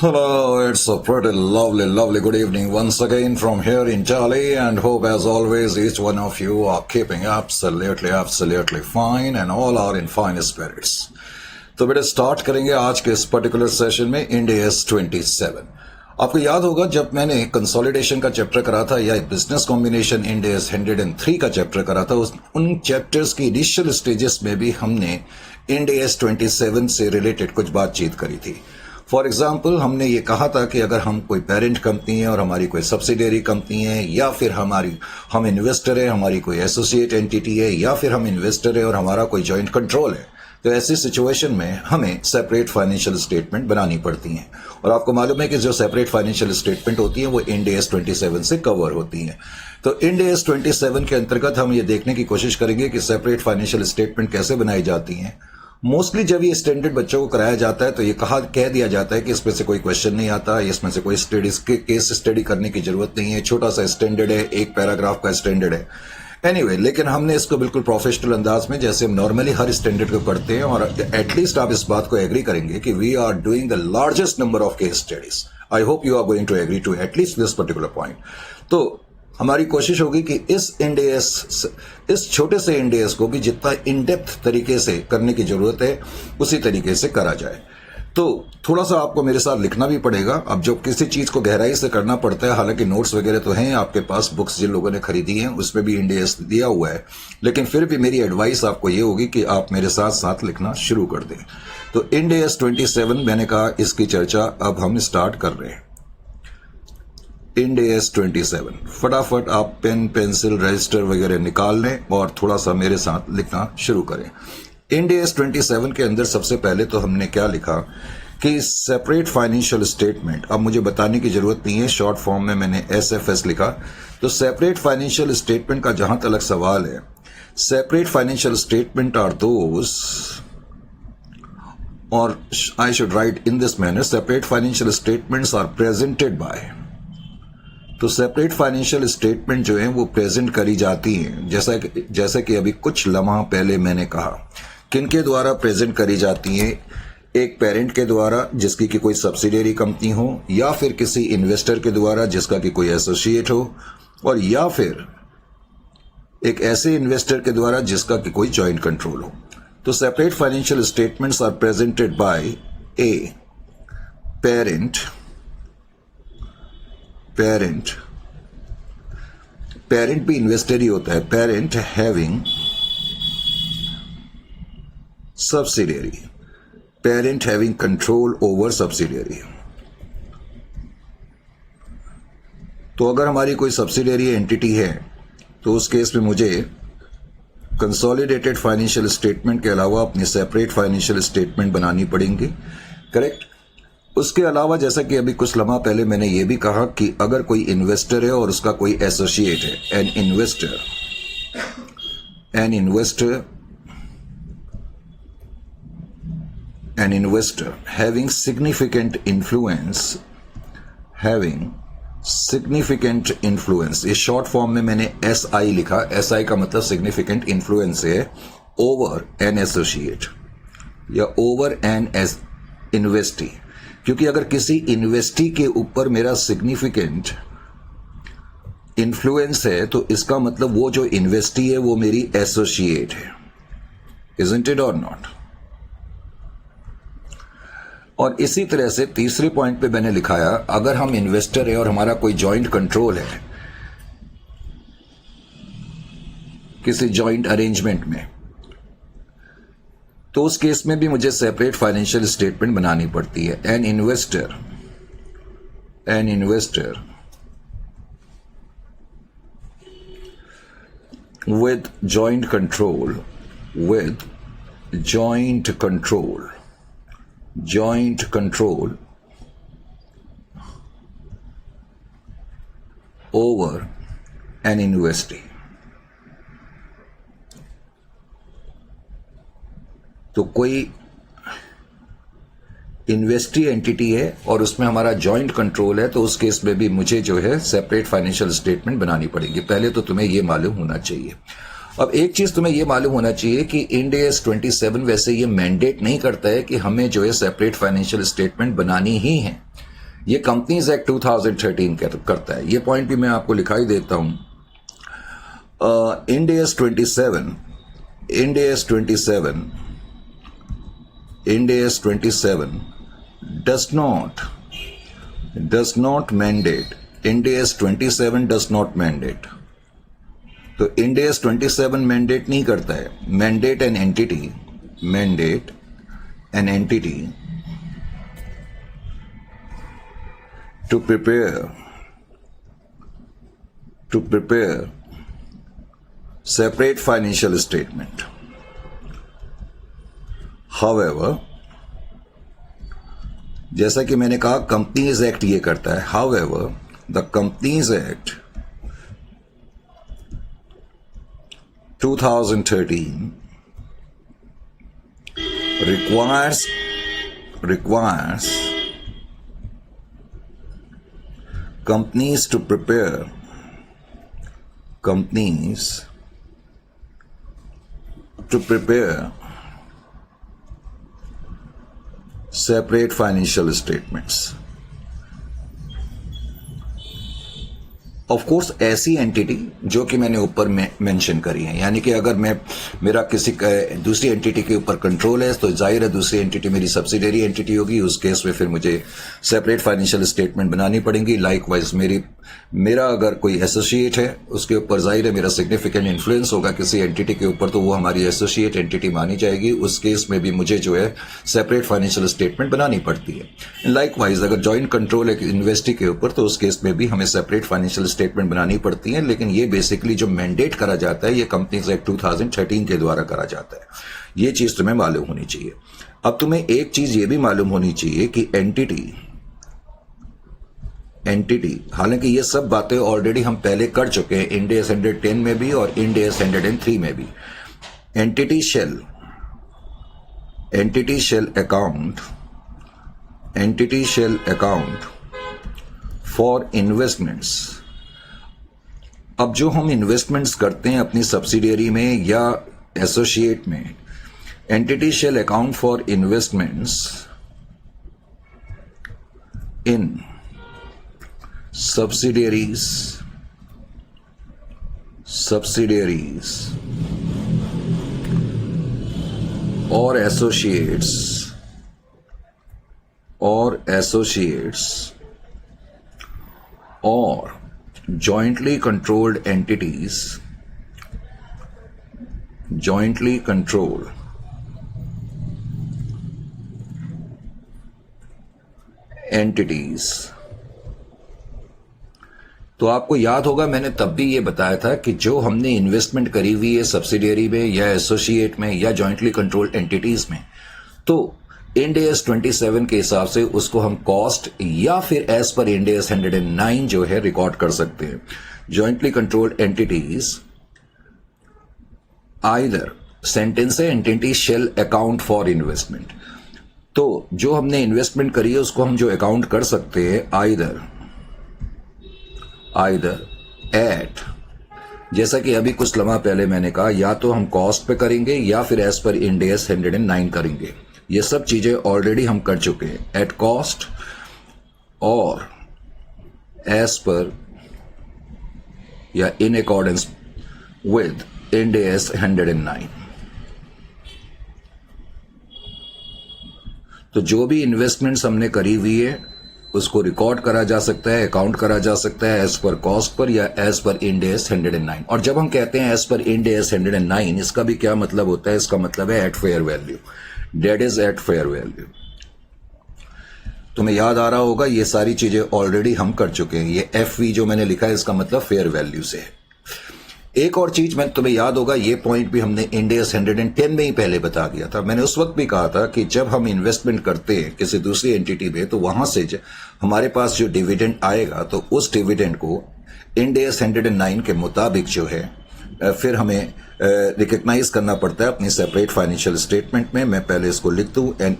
Hello, it's a pretty lovely good evening once again from here in Delhi, and hope as always each one of you are keeping absolutely fine and all are in fine spirits. तो बेटा start करेंगे आज के इस particular session में इंडेस 27। आपको याद होगा जब मैंने कंसोलिडेशन का चैप्टर करा था या बिजनेस कॉम्बिनेशन इंडेस 103 का चैप्टर करा था, उन चैप्टर्स की इनिशियल स्टेजेस में भी हमने इंडेस 27 से रिलेटेड कुछ बातचीत करी थी। फॉर एग्जाम्पल हमने ये कहा था कि अगर हम कोई पेरेंट कंपनी है और हमारी कोई सब्सिडियरी कंपनी है, या फिर हम इन्वेस्टर है, हमारी कोई एसोसिएट एंटिटी है, या फिर हम इन्वेस्टर है और हमारा कोई जॉइंट कंट्रोल है, तो ऐसी सिचुएशन में हमें सेपरेट फाइनेंशियल स्टेटमेंट बनानी पड़ती हैं। और आपको मालूम है कि जो सेपरेट फाइनेंशियल स्टेटमेंट होती है वो इंड एस 27 से कवर होती हैं। तो इंड एस 27 के अंतर्गत हम ये देखने की कोशिश करेंगे कि सेपरेट फाइनेंशियल स्टेटमेंट कैसे बनाई जाती हैं। मोस्टली जब ये स्टैंडर्ड बच्चों को कराया जाता है तो ये कह दिया जाता है कि इसमें से कोई क्वेश्चन नहीं आता, इसमें से कोई केस स्टडी करने की जरूरत नहीं है, छोटा सा स्टैंडर्ड है, एक पैराग्राफ का स्टैंडर्ड है। एनीवे, लेकिन हमने इसको बिल्कुल प्रोफेशनल अंदाज में जैसे हम नॉर्मली हर स्टैंडर्ड को करते हैं, और एटलीस्ट आप इस बात को एग्री करेंगे कि we are doing the largest number of case studies. I hope you are going to agree to at least this particular point. तो हमारी कोशिश होगी कि इस छोटे से इंडेस को भी जितना इन डेप्थ तरीके से करने की जरूरत है उसी तरीके से करा जाए। तो थोड़ा सा आपको मेरे साथ लिखना भी पड़ेगा। अब जो किसी चीज को गहराई से करना पड़ता है, हालांकि नोट्स वगैरह तो हैं आपके पास, बुक्स जिन लोगों ने खरीदी हैं उसमें भी इंडेस दिया हुआ है, लेकिन फिर भी मेरी एडवाइस आपको ये होगी कि आप मेरे साथ साथ लिखना शुरू कर दें। तो इंडेस 27 मैंने कहा, इसकी चर्चा अब हम स्टार्ट कर रहे हैं। इंडेस 27, फटाफट आप पेन पेंसिल रजिस्टर वगैरह निकाल लें और थोड़ा सा मेरे साथ लिखना शुरू करें। इंडेस 27 के अंदर सबसे पहले तो हमने क्या लिखा कि सेपरेट फाइनेंशियल स्टेटमेंट। अब मुझे बताने की जरूरत नहीं है, शॉर्ट फॉर्म में मैंने SFS लिखा। तो सेपरेट फाइनेंशियल स्टेटमेंट का जहां तक सवाल है, separate financial statement are those, और I should write in this manner, separate financial statements are presented by. तो सेपरेट फाइनेंशियल स्टेटमेंट जो है वो प्रेजेंट करी जाती हैं, जैसा कि अभी कुछ लम्हा पहले मैंने कहा। किनके द्वारा प्रेजेंट करी जाती हैं? एक पेरेंट के द्वारा जिसकी कि कोई सब्सिडियरी कंपनी हो, या फिर किसी इन्वेस्टर के द्वारा जिसका कि कोई एसोसिएट हो, और या फिर एक ऐसे इन्वेस्टर के द्वारा जिसका कि कोई जॉइंट कंट्रोल हो। तो separate financial statements are presented by a parent भी इन्वेस्टर ही होता है, parent having subsidiary, parent having control over subsidiary. तो अगर हमारी कोई सब्सिडियरी एंटिटी है तो उस केस में मुझे कंसोलिडेटेड फाइनेंशियल स्टेटमेंट के अलावा अपनी सेपरेट फाइनेंशियल स्टेटमेंट बनानी पड़ेंगी, करेक्ट। उसके अलावा जैसा कि अभी कुछ लम्हा पहले मैंने ये भी कहा कि अगर कोई इन्वेस्टर है और उसका कोई एसोसिएट है, an investor having significant influence, ये शॉर्ट फॉर्म में मैंने SI लिखा। SI का मतलब सिग्निफिकेंट इन्फ्लुएंस है ओवर एन एसोसिएट या ओवर एन इन्वेस्टी, क्योंकि अगर किसी इन्वेस्टी के ऊपर मेरा सिग्निफिकेंट इन्फ्लुएंस है तो इसका मतलब वो जो इन्वेस्टी है वो मेरी एसोसिएट है, इजंट इट और नॉट। और इसी तरह से तीसरे पॉइंट पे मैंने लिखाया, अगर हम इन्वेस्टर है और हमारा कोई जॉइंट कंट्रोल है किसी जॉइंट अरेंजमेंट में, तो उस केस में भी मुझे सेपरेट फाइनेंशियल स्टेटमेंट बनानी पड़ती है। An investor with joint control over an investee। तो कोई इन्वेस्टी एंटिटी है और उसमें हमारा जॉइंट कंट्रोल है, तो उस केस में भी मुझे जो है सेपरेट फाइनेंशियल स्टेटमेंट बनानी पड़ेगी। पहले तो तुम्हें यह मालूम होना चाहिए। अब एक चीज तुम्हें यह मालूम होना चाहिए कि इंड एस 27 वैसे ये मैंडेट नहीं करता है कि हमें जो है सेपरेट फाइनेंशियल स्टेटमेंट बनानी ही है। ये कंपनीज एक्ट 2013 करता है। ये पॉइंट भी मैं आपको लिखाई देता हूं। Ind AS 27 does not mandate. Ind AS 27 does not mandate. तो Ind AS 27 mandate नहीं करता है। Mandate an entity to prepare separate financial statement. However, जैसा कि मैंने कहा कंपनीज एक्ट ये करता है। However, the Companies Act 2013 requires companies to prepare separate financial statements. Of course ऐसी एंटिटी जो कि मैंने ऊपर मेंशन करी है, यानी कि अगर मेरा किसी दूसरी एंटिटी के ऊपर कंट्रोल है तो जाहिर है दूसरी एंटिटी मेरी सब्सिडियरी एंटिटी होगी। उस केस में फिर मुझे सेपरेट फाइनेंशियल स्टेटमेंट बनानी पड़ेंगी। लाइकवाइज मेरा अगर कोई एसोसिएट है उसके ऊपर जाहिर है मेरा सिग्निफिकेंट इन्फ्लुएंस होगा किसी एंटिटी के ऊपर, तो वो हमारी एसोसिएट एंटिटी मानी जाएगी। उस केस में भी मुझे जो है सेपरेट फाइनेंशियल स्टेटमेंट बनानी पड़ती है। लाइकवाइज अगर जॉइंट कंट्रोल है इन्वेस्टी के ऊपर तो उस केस में भी हमें सेपरेट फाइनेंशियल स्टेटमेंट बनानी पड़ती है। लेकिन ये बेसिकली जो मैंडेट करा जाता है ये कंपनीज एक्ट 2013 के द्वारा करा जाता है। ये चीज तुम्हें मालूम होनी चाहिए। अब तुम्हें एक चीज ये भी मालूम होनी चाहिए कि एंटिटी हालांकि ये सब बातें ऑलरेडी हम पहले कर चुके हैं इंड AS 110 में भी और इंड AS 103 में भी। Entity shall account for investments. अब जो हम इन्वेस्टमेंट्स करते हैं अपनी सब्सिडियरी में या एसोसिएट में, entity shall account for investments in subsidiaries or associates or jointly controlled entities तो आपको याद होगा मैंने तब भी ये बताया था कि जो हमने इन्वेस्टमेंट करी हुई है सब्सिडियरी में या एसोसिएट में या जॉइंटली कंट्रोल्ड एंटिटीज में, तो इंड AS 27 के हिसाब से उसको हम कॉस्ट या फिर एज पर इंड AS 109 जो है रिकॉर्ड कर सकते हैं। Jointly controlled entities either sentence है entity shall account for investment. तो जो हमने इन्वेस्टमेंट करी है उसको हम जो अकाउंट कर सकते हैं आइदर एट, जैसा कि अभी कुछ लम्हा पहले मैंने कहा, या तो हम कॉस्ट पे करेंगे या फिर एज पर इंड AS 109 करेंगे। ये सब चीजें ऑलरेडी हम कर चुके हैं। एट कॉस्ट और एज पर या in accordance with Ind AS 109। तो जो भी इन्वेस्टमेंट्स हमने करी हुई है उसको रिकॉर्ड करा जा सकता है, अकाउंट करा जा सकता है एज पर कॉस्ट पर या एज पर इंड AS 109। और जब हम कहते हैं एज पर इंड AS 109, इसका भी क्या मतलब होता है? इसका मतलब है at fair value, that is at fair value. तुम्हें याद आ रहा होगा ये सारी चीजें ऑलरेडी हम कर चुके हैं। ये FV जो मैंने लिखा है इसका मतलब फेयर वैल्यू से है। एक और चीज मैं तुम्हें याद होगा, ये पॉइंट भी हमने इंड AS 110 में ही पहले बता दिया था। मैंने उस वक्त भी कहा था कि जब हम इन्वेस्टमेंट करते हैं किसी दूसरी एंटिटी में तो वहां से हमारे पास जो डिविडेंड आएगा तो उस डिविडेंड को इंड AS 109 के मुताबिक जो है फिर हमें रिकग्नाइज करना पड़ता है अपनी सेपरेट फाइनेंशियल स्टेटमेंट में। मैं पहले इसको लिख दूं, an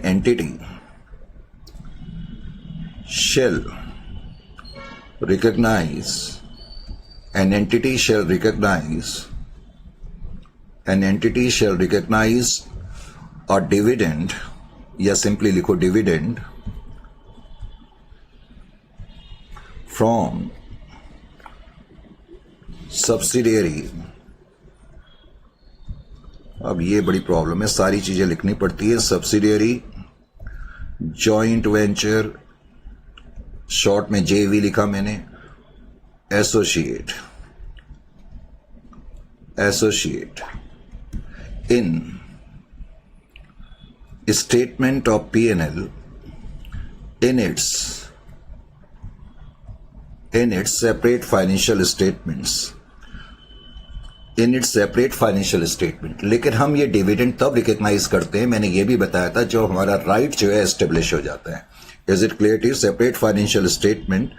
entity shell recognize an entity shall recognize a dividend या सिंपली लिखो डिविडेंड फ्रॉम सब्सिडियरी। अब ये बड़ी प्रॉब्लम है, सारी चीजें लिखनी पड़ती है। सब्सिडियरी, जॉइंट वेंचर, शॉर्ट में जेवी लिखा मैंने, associate in statement of P&L in its separate financial statement। लेकिन हम ये डिविडेंड तब रिकॉग्नाइज करते हैं, मैंने ये भी बताया था, जो हमारा राइट जो है एस्टेब्लिश हो जाता है। Is it clear to? Separate financial statement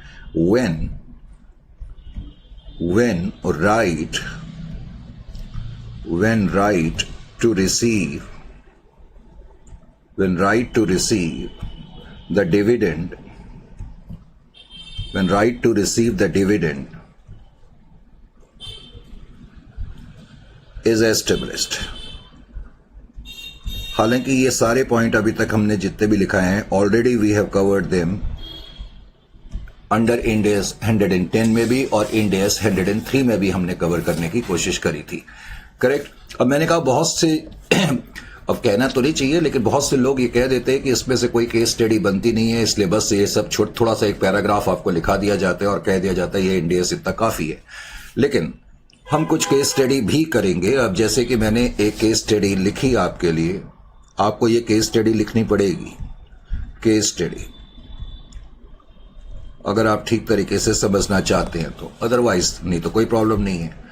when right to receive the dividend is established। हालांकि ये सारे पॉइंट अभी तक हमने जितने भी लिखा है already we have covered them under Ind AS 110 में भी और इंड AS 103 में भी हमने कवर करने की कोशिश करी थी। करेक्ट। अब मैंने कहा बहुत से अब कहना तो नहीं चाहिए, लेकिन बहुत से लोग ये कह देते हैं कि इसमें से कोई केस स्टडी बनती नहीं है, इसलिए बस ये सब थोड़ा सा एक पैराग्राफ आपको लिखा दिया जाता है और कह दिया जाता है ये इंड AS इतना काफी है। लेकिन हम कुछ केस स्टडी भी करेंगे। अब जैसे कि मैंने एक केस स्टडी लिखी आपके लिए, आपको ये केस स्टडी लिखनी पड़ेगी। केस स्टडी अगर आप ठीक तरीके से समझना चाहते हैं तो, अदरवाइज नहीं तो कोई प्रॉब्लम नहीं है।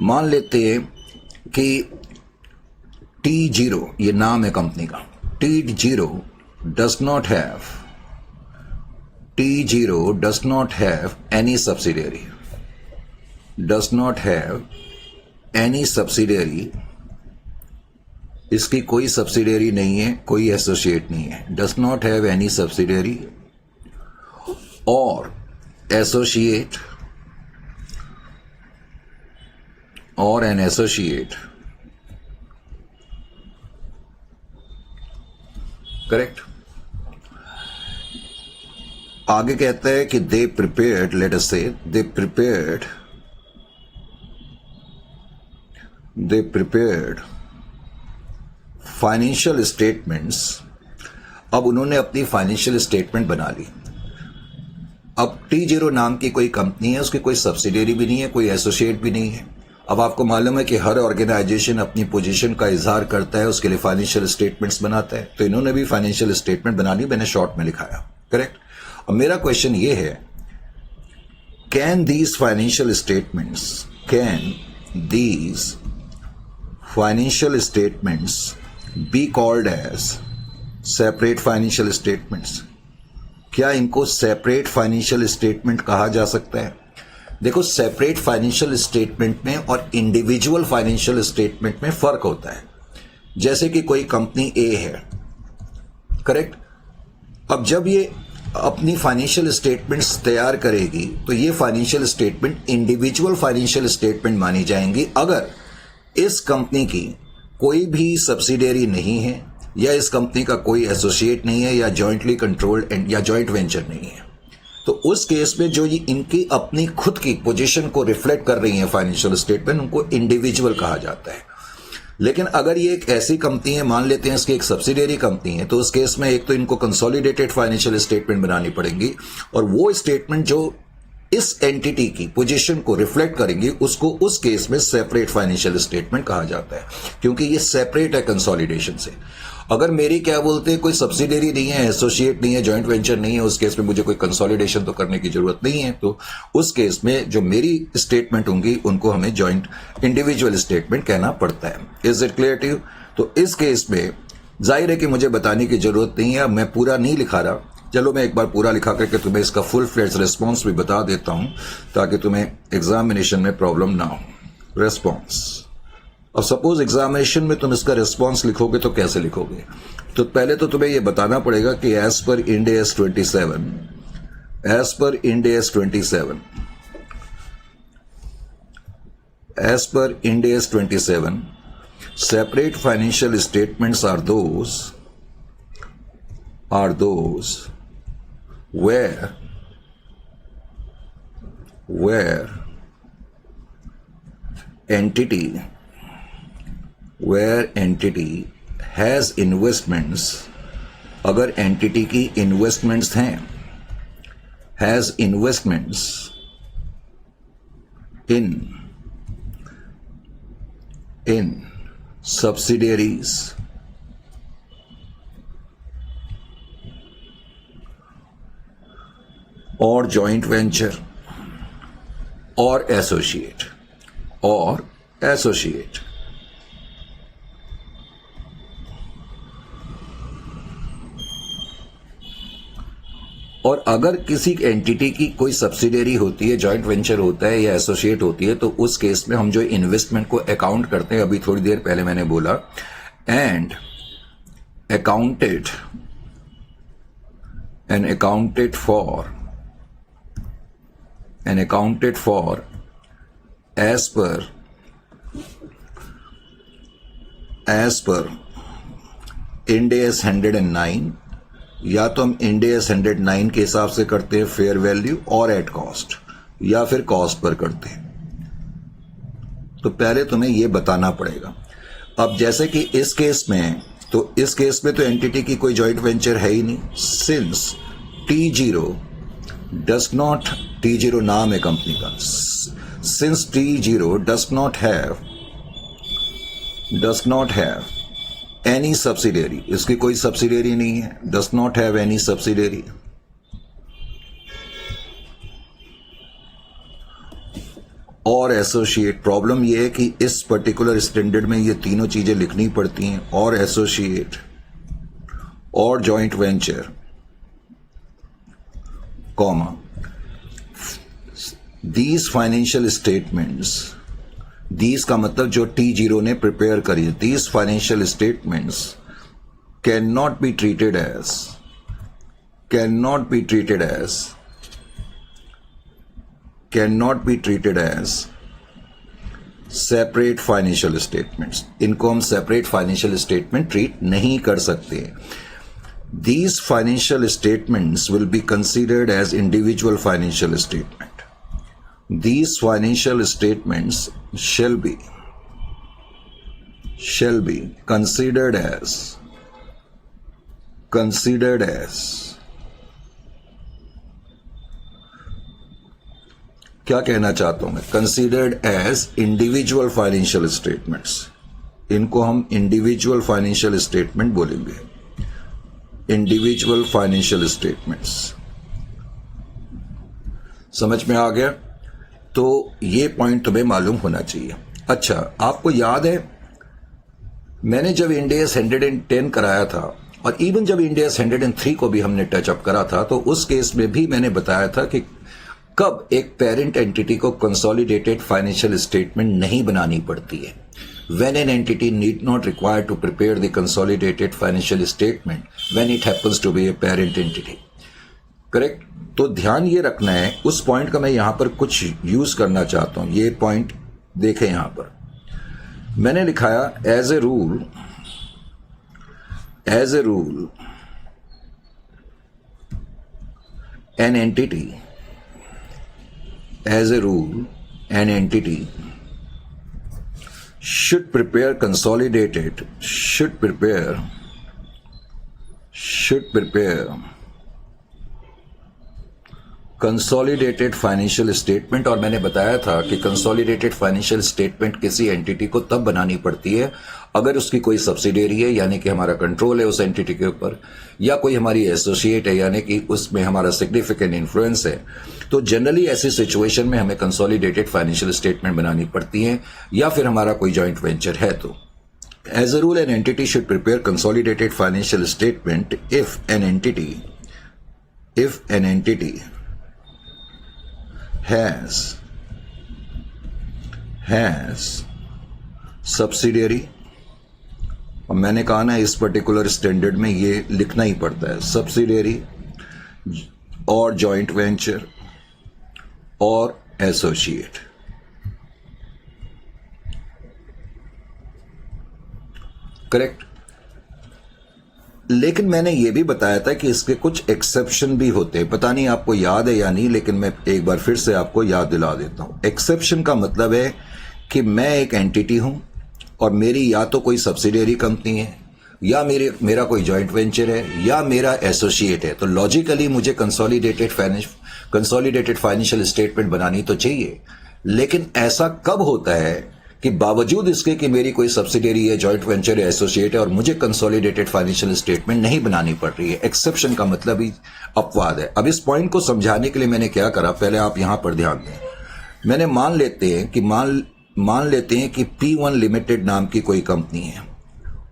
मान लेते हैं कि T0 ये नाम है कंपनी का। T0 does not have any subsidiary, इसकी कोई सब्सिडियरी नहीं है, कोई एसोसिएट नहीं है। Does not have any subsidiary और एसोसिएट और एन एसोसिएट। करेक्ट। आगे कहता है कि दे प्रिपेयर्ड, लेट अस से दे प्रिपेयर्ड फाइनेंशियल स्टेटमेंट्स। अब उन्होंने अपनी फाइनेंशियल स्टेटमेंट बना ली। अब T0 नाम की कोई कंपनी है, उसकी कोई सब्सिडियरी भी नहीं है, कोई एसोसिएट भी नहीं है। अब आपको मालूम है कि हर ऑर्गेनाइजेशन अपनी पोजीशन का इजहार करता है, उसके लिए फाइनेंशियल स्टेटमेंट्स बनाता है। तो इन्होंने भी फाइनेंशियल स्टेटमेंट बना ली, मैंने शॉर्ट में लिखाया। करेक्ट। अब मेरा क्वेश्चन ये है, can these financial statements be called as separate financial statements? क्या इनको सेपरेट फाइनेंशियल स्टेटमेंट कहा जा सकता है? देखो, सेपरेट फाइनेंशियल स्टेटमेंट में और इंडिविजुअल फाइनेंशियल स्टेटमेंट में फर्क होता है। जैसे कि कोई कंपनी ए है, करेक्ट। अब जब ये अपनी फाइनेंशियल स्टेटमेंट्स तैयार करेगी तो ये financial statement individual financial statement मानी जाएंगी अगर इस कंपनी की कोई भी सब्सिडियरी नहीं है या इस कंपनी का कोई एसोसिएट नहीं है या जॉइंटली कंट्रोल्ड या जॉइंट वेंचर नहीं है। तो उस केस में जो ये इनकी अपनी खुद की पोजीशन को रिफ्लेक्ट कर रही है फाइनेंशियल स्टेटमेंट, उनको इंडिविजुअल कहा जाता है। लेकिन अगर ये एक ऐसी कंपनी है, मान लेते हैं इसकी एक सब्सिडियरी कंपनी है, तो उस केस में एक तो इनको कंसोलिडेटेड फाइनेंशियल स्टेटमेंट बनानी पड़ेगी और वो स्टेटमेंट जो इस एंटिटी की पोजीशन को रिफ्लेक्ट करेंगी उसको उस केस में सेपरेट फाइनेंशियल स्टेटमेंट कहा जाता है, क्योंकि ये सेपरेट है कंसोलिडेशन से। अगर मेरी क्या बोलते हैं कोई सब्सिडियरी नहीं है, एसोसिएट नहीं है, जॉइंट वेंचर नहीं है, उस केस में मुझे कोई कंसोलिडेशन तो करने की जरूरत नहीं है। तो उस केस में जो मेरी स्टेटमेंट होंगी उनको हमें जॉइंट इंडिविजुअल स्टेटमेंट कहना पड़ता है। Is it clear to you? तो इस केस में जाहिर है कि मुझे बताने की जरूरत नहीं है, मैं पूरा नहीं लिखा रहा। चलो मैं एक बार पूरा लिखा करके तुम्हें इसका फुल फ्लेज रिस्पॉन्स भी बता देता हूं ताकि तुम्हें एग्जामिनेशन में प्रॉब्लम ना हो। रिस्पॉन्स, अब सपोज एग्जामिनेशन में तुम इसका रिस्पॉन्स लिखोगे तो कैसे लिखोगे? तो पहले तो तुम्हें यह बताना पड़ेगा कि एज पर Ind AS 27 separate financial statements are those are those where entity has investments, अगर entity की investments हैं, has investments in subsidiaries or joint venture or associate. और अगर किसी एंटिटी की कोई सब्सिडियरी होती है, जॉइंट वेंचर होता है या एसोसिएट होती है, तो उस केस में हम जो इन्वेस्टमेंट को अकाउंट करते हैं, अभी थोड़ी देर पहले मैंने बोला, and accounted for as per Ind AS 109, या तो हम Ind AS 109 के हिसाब से करते हैं फेयर वैल्यू और एट कॉस्ट, या फिर कॉस्ट पर करते हैं। तो पहले तुम्हें यह बताना पड़ेगा। अब जैसे कि इस केस में तो एंटिटी की कोई जॉइंट वेंचर है ही नहीं, since T0 does not, T0 नाम है कंपनी का, since T0 does not have any subsidiary, इसकी कोई सब्सिडियरी नहीं है, does not have any subsidiary, और एसोसिएट। प्रॉब्लम यह है कि इस पर्टिकुलर स्टैंडर्ड में ये तीनों चीजें लिखनी पड़ती हैं, और एसोसिएट और joint venture, comma, these financial statements, these का मतलब जो T0 ने प्रिपेयर करी, these financial statements can not be treated as separate financial statements. इनको हम सेपरेट फाइनेंशियल स्टेटमेंट ट्रीट नहीं कर सकते। These financial statements will be considered as individual financial statement. These financial statements shall be considered as क्या कहना चाहता हूं मैं, considered as individual financial statements. इनको हम individual financial statement बोलेंगे, इंडिविजुअल फाइनेंशियल स्टेटमेंट्स। समझ में आ गया? तो ये पॉइंट तुम्हें मालूम होना चाहिए। अच्छा, आपको याद है मैंने जब Ind AS 110 कराया था, और इवन जब Ind AS 103 को भी हमने टचअप करा था, तो उस केस में भी मैंने बताया था कि कब एक पेरेंट एंटिटी को कंसोलिडेटेड फाइनेंशियल स्टेटमेंट नहीं बनानी पड़ती है, when an entity need not require to prepare the consolidated financial statement when it happens to be a parent entity. Correct? तो ध्यान ये रखना है, उस पॉइंट का मैं यहां पर कुछ यूज करना चाहता हूं। ये पॉइंट देखें, यहां पर मैंने लिखाया as a rule an entity should prepare consolidated financial statement. और मैंने बताया था कि कंसोलिडेटेड फाइनेंशियल स्टेटमेंट किसी एंटिटी को तब बनानी पड़ती है अगर उसकी कोई सब्सिडियरी है, यानी कि हमारा कंट्रोल है उस एंटिटी के ऊपर, या कोई हमारी एसोसिएट है, यानी कि उसमें हमारा सिग्निफिकेंट इन्फ्लुएंस है। तो जनरली ऐसी सिचुएशन में हमें कंसोलिडेटेड फाइनेंशियल स्टेटमेंट बनानी पड़ती है, या फिर हमारा कोई जॉइंट वेंचर है तो। As a rule an entity should prepare consolidated financial statement if an entity has subsidiary, और मैंने कहा ना इस पर्टिकुलर स्टैंडर्ड में ये लिखना ही पड़ता है, सब्सिडियरी और जॉइंट वेंचर और एसोसिएट। करेक्ट? लेकिन मैंने ये भी बताया था कि इसके कुछ एक्सेप्शन भी होते हैं। पता नहीं आपको याद है या नहीं, लेकिन मैं एक बार फिर से आपको याद दिला देता हूं। एक्सेप्शन का मतलब है कि मैं एक एंटिटी हूं और मेरी या तो कोई सब्सिडियरी कंपनी है, या मेरा कोई जॉइंट वेंचर है, या मेरा एसोसिएट है। तो लॉजिकली मुझे कंसोलिडेटेड फाइनेंशियल स्टेटमेंट बनानी तो चाहिए। लेकिन ऐसा कब होता है कि बावजूद इसके कि मेरी कोई सब्सिडियरी है, जॉइंट वेंचर है, एसोसिएट है, और मुझे कंसोलिडेटेड फाइनेंशियल स्टेटमेंट नहीं बनानी पड़ रही है। एक्सेप्शन का मतलब ही अपवाद है। अब इस पॉइंट को समझाने के लिए मैंने क्या करा, पहले आप यहां पर ध्यान दें। मैंने मान लेते हैं कि P1 लिमिटेड नाम की कोई कंपनी है,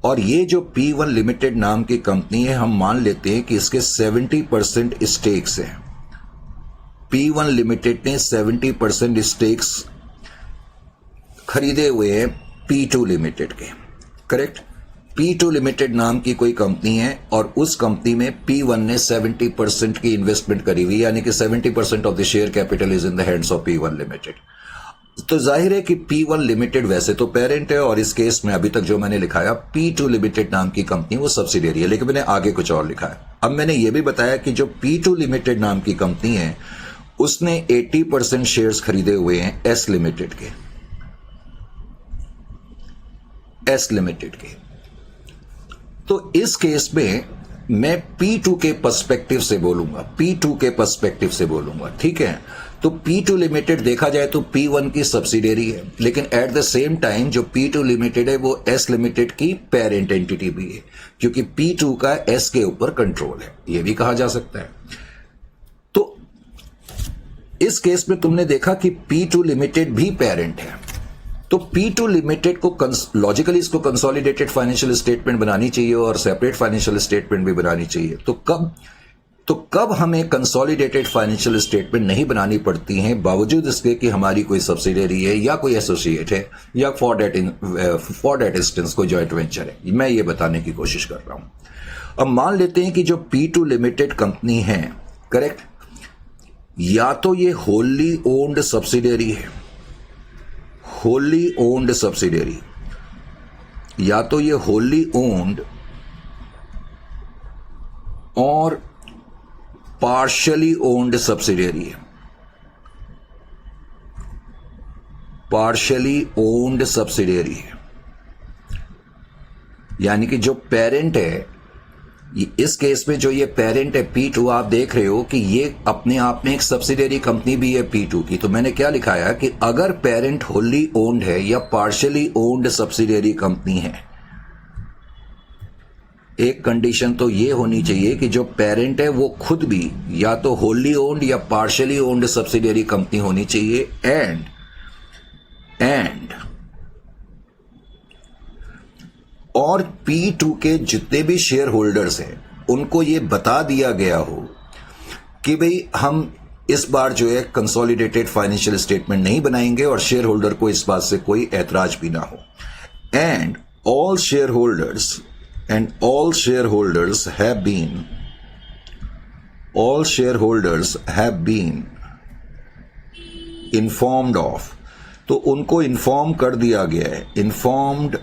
और ये जो P1 लिमिटेड नाम की कंपनी है, हम मान लेते हैं कि इसके 70% स्टेक्स हैं। P1 लिमिटेड ने 70% स्टेक्स खरीदे हुए हैं P2 लिमिटेड के, करेक्ट। P2 लिमिटेड नाम की कोई कंपनी है और उस कंपनी में P1 ने 70% की इन्वेस्टमेंट करी हुई, यानी कि 70% of the share capital is in the hands of P1 limited. तो जाहिर है कि P1 लिमिटेड वैसे तो पेरेंट है, और इस केस में अभी तक जो मैंने लिखाया P2 लिमिटेड नाम की कंपनी वो सब्सिडियरी है, लेकिन मैंने आगे कुछ और लिखा है। अब मैंने ये भी बताया कि जो P2 लिमिटेड नाम की कंपनी है उसने 80% शेयर्स खरीदे हुए हैं S लिमिटेड के। तो इस केस में मैं P2 के पर्सपेक्टिव से बोलूंगा, ठीक है। तो P2 लिमिटेड देखा जाए तो P1 की सब्सिडियरी है, लेकिन एट द सेम टाइम जो P2 लिमिटेड है वो S लिमिटेड की पेरेंट एंटिटी भी है, क्योंकि P2 का S के ऊपर कंट्रोल है, ये भी कहा जा सकता है। तो इस केस में तुमने देखा कि P2 लिमिटेड भी पेरेंट है, तो P2 लिमिटेड को लॉजिकली इसको कंसोलिडेटेड फाइनेंशियल स्टेटमेंट बनानी चाहिए और सेपरेट फाइनेंशियल स्टेटमेंट भी बनानी चाहिए। तो कब हमें कंसोलिडेटेड फाइनेंशियल स्टेटमेंट नहीं बनानी पड़ती हैं, बावजूद इसके कि हमारी कोई सब्सिडियरी है या कोई एसोसिएट है, या फॉर दैट इंस्टेंस कोई जॉइंट वेंचर है। मैं ये बताने की कोशिश कर रहा हूं। अब मान लेते हैं कि जो P2 लिमिटेड कंपनी है, करेक्ट, या तो ये होली ओन्ड सब्सिडियरी है, या तो ये होली ओन्ड और पार्शियली ओन्ड सब्सिडियरी है। यानी कि जो पेरेंट है, इस केस में जो ये पेरेंट है P2, आप देख रहे हो कि ये अपने आप में एक सब्सिडियरी कंपनी भी है P2 की। तो मैंने क्या लिखाया कि अगर पेरेंट होली ओन्ड है या पार्शियली ओन्ड सब्सिडियरी कंपनी है, एक कंडीशन तो ये होनी चाहिए कि जो पेरेंट है वो खुद भी या तो होली ओन्ड या पार्शियली ओन्ड सब्सिडियरी कंपनी होनी चाहिए, एंड और P2 के जितने भी शेयर होल्डर्स हैं उनको ये बता दिया गया हो कि भाई हम इस बार जो है कंसोलिडेटेड फाइनेंशियल स्टेटमेंट नहीं बनाएंगे, और शेयर होल्डर को इस बात से कोई ऐतराज भी ना हो। And all shareholders have been informed of, तो उनको इन्फॉर्म कर दिया गया है, informed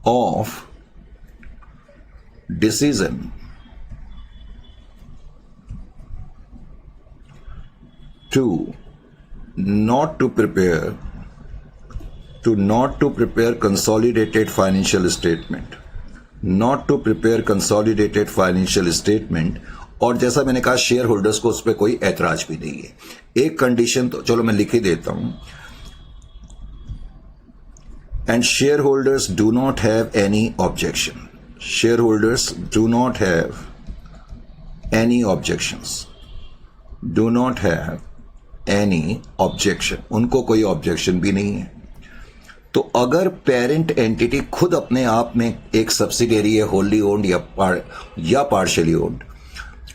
of decision not to prepare consolidated financial statement, और जैसा मैंने कहा शेयर होल्डर्स को उस पर कोई ऐतराज भी नहीं है। एक कंडीशन तो चलो मैं लिख ही देता हूं, and shareholders do not have any objection. Shareholders do not have any objections. Do not have any objection. उनको कोई ऑब्जेक्शन भी नहीं है। तो अगर पेरेंट एंटिटी खुद अपने आप में एक सब्सिडियरी है, होली ओन्ड या पार्शियली ओन्ड,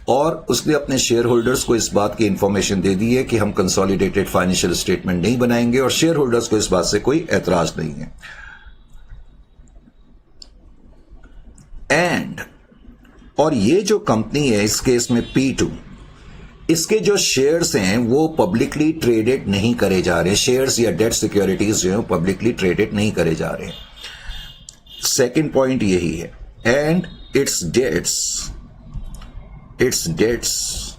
और उसने अपने शेयर होल्डर्स को इस बात की इंफॉर्मेशन दे दी है कि हम कंसोलिडेटेड फाइनेंशियल स्टेटमेंट नहीं बनाएंगे, और शेयर होल्डर्स को इस बात से कोई ऐतराज नहीं है। और ये जो कंपनी है इस केस में P2, इसके जो शेयर्स हैं वो पब्लिकली ट्रेडेड नहीं करे जा रहे। शेयर्स या डेट सिक्योरिटीज जो है पब्लिकली ट्रेडेड नहीं करे जा रहे। सेकंड पॉइंट यही है, एंड इट्स डेट्स